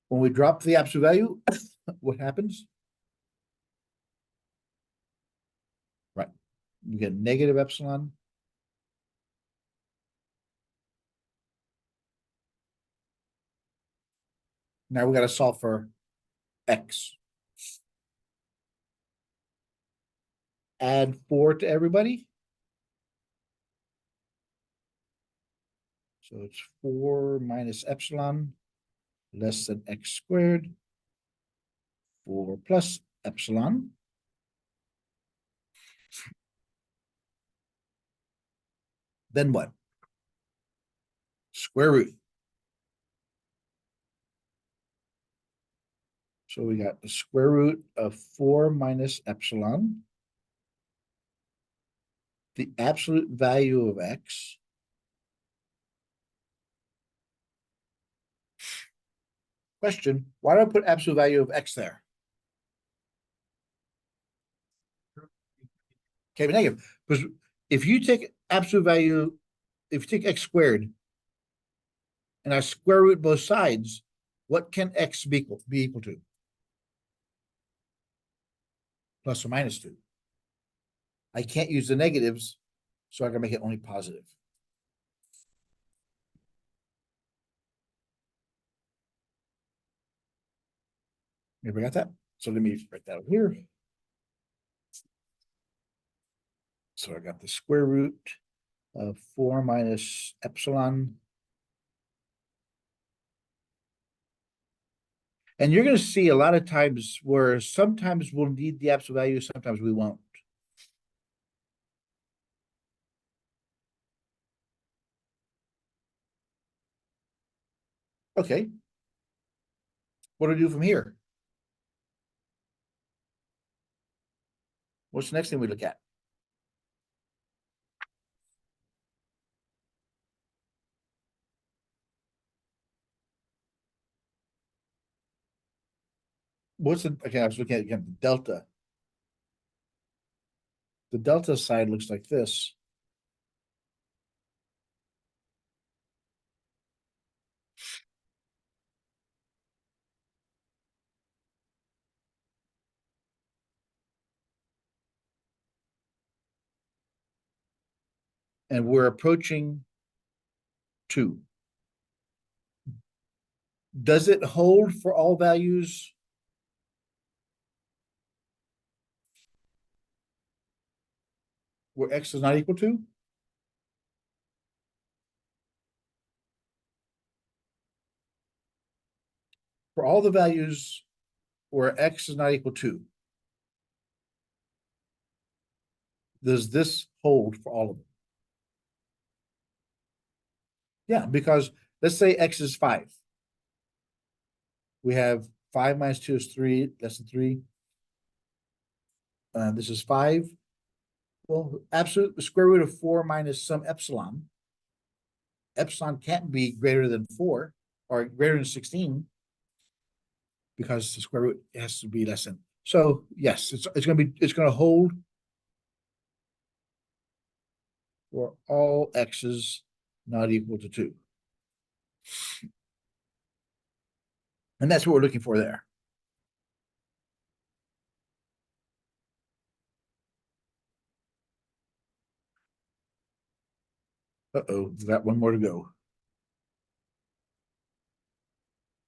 Speaker 1: When we drop the absolute value, what happens? Right. You get negative epsilon. Now we got to solve for x. Add 4 to everybody. So it's 4 minus epsilon less than x squared. 4 plus epsilon. Then what? Square root. So we got the square root of 4 minus epsilon. The absolute value of x Question, why do I put absolute value of x there? Okay, but negative, because if you take absolute value, if you take x squared and I square root both sides, what can x be equal to? Plus or minus 2. I can't use the negatives, so I can make it only positive. Everybody got that? So let me write that over here. So I got the square root of 4 minus epsilon. And you're going to see a lot of times where sometimes we'll need the absolute value, sometimes we won't. Okay. What do we do from here? What's the next thing we look at? Okay, I was looking at again, the delta. The delta side looks like this. And we're approaching 2. Does it hold for all values? Where x is not equal to? For all the values where x is not equal to, does this hold for all of them? Yeah, because let's say x is 5. We have 5 minus 2 is 3, less than 3. This is 5. Well, absolute square root of 4 minus some epsilon. Epsilon can't be greater than 4 or greater than 16 because the square root has to be less than. So yes, it's going to hold for all x's not equal to 2. And that's what we're looking for there. Uh-oh, we've got one more to go.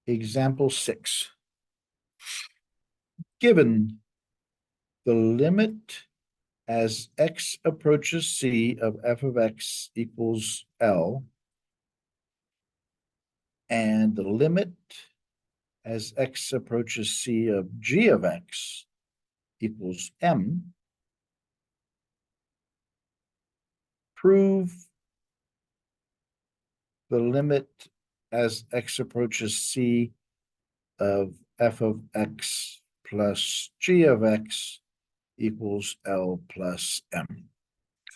Speaker 1: Example 6. Given the limit as x approaches c of f of x equals L, and the limit as x approaches c of g of x equals M, prove the limit as x approaches c of f of x plus g of x equals L plus M.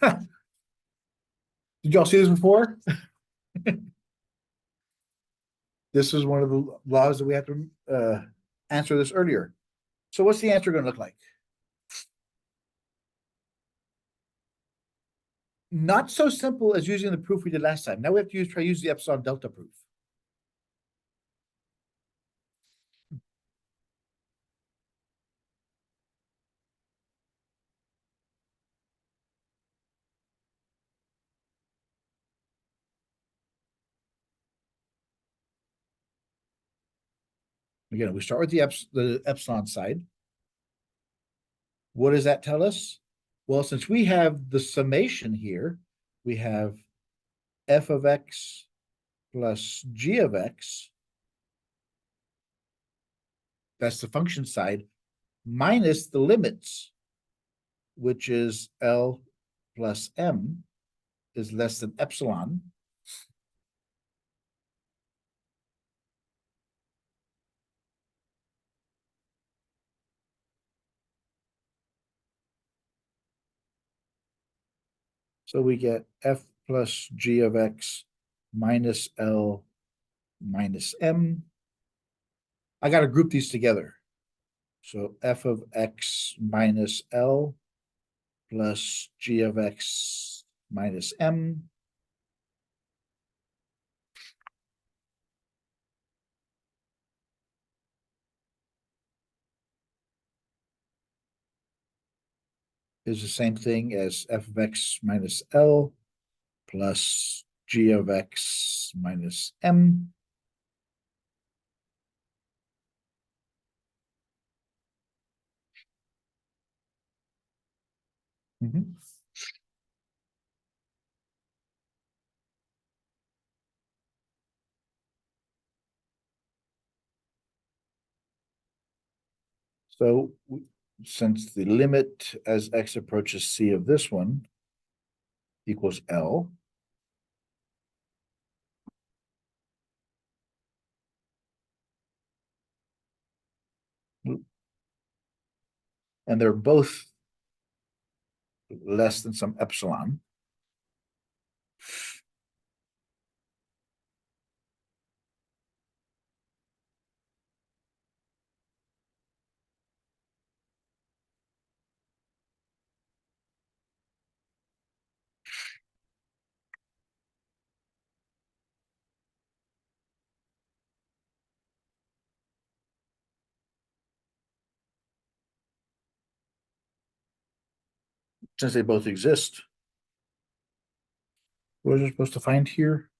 Speaker 1: Did y'all see this before? This is one of the laws that we have to answer this earlier. So what's the answer going to look like? Not so simple as using the proof we did last time. Now we have to try to use the epsilon delta proof. Again, we start with the epsilon side. What does that tell us? Well, since we have the summation here, we have f of x plus g of x. That's the function side, minus the limits, which is L plus M is less than epsilon. So we get f plus g of x minus L minus M. I gotta group these together. So f of x minus L plus g of x minus M is the same thing as f of x minus L plus g of x minus M. Mhm. So since the limit as x approaches c of this one equals L, and they're both less than some epsilon, since they both exist, what are we supposed to find here?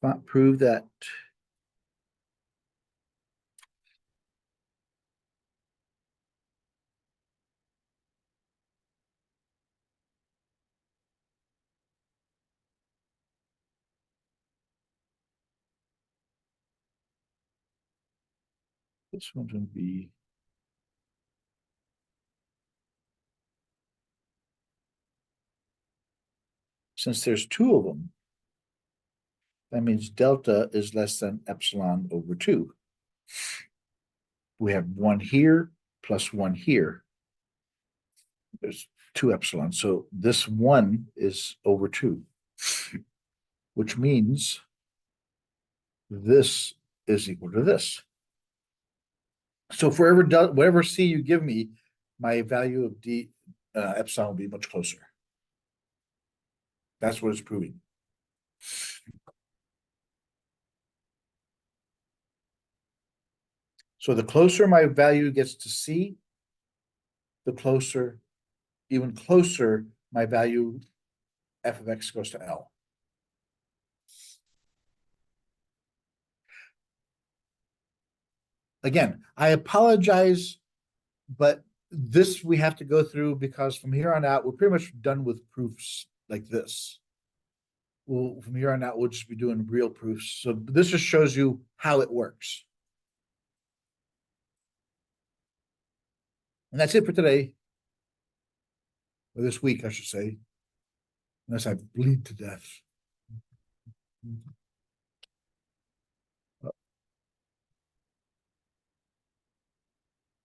Speaker 1: Not prove that this one's going to be since there's two of them, that means delta is less than epsilon over 2. We have one here plus one here. There's 2 epsilon. So this 1 is over 2, which means this is equal to this. So for whatever C you give me, my value of D epsilon will be much closer. That's what it's proving. So the closer my value gets to C, the closer, even closer, my value f of x goes to L. Again, I apologize, but this we have to go through because from here on out, we're pretty much done with proofs like this. Well, from here on out, we'll just be doing real proofs. So this just shows you how it works. And that's it for today. Or this week, I should say. Unless I bleed to death.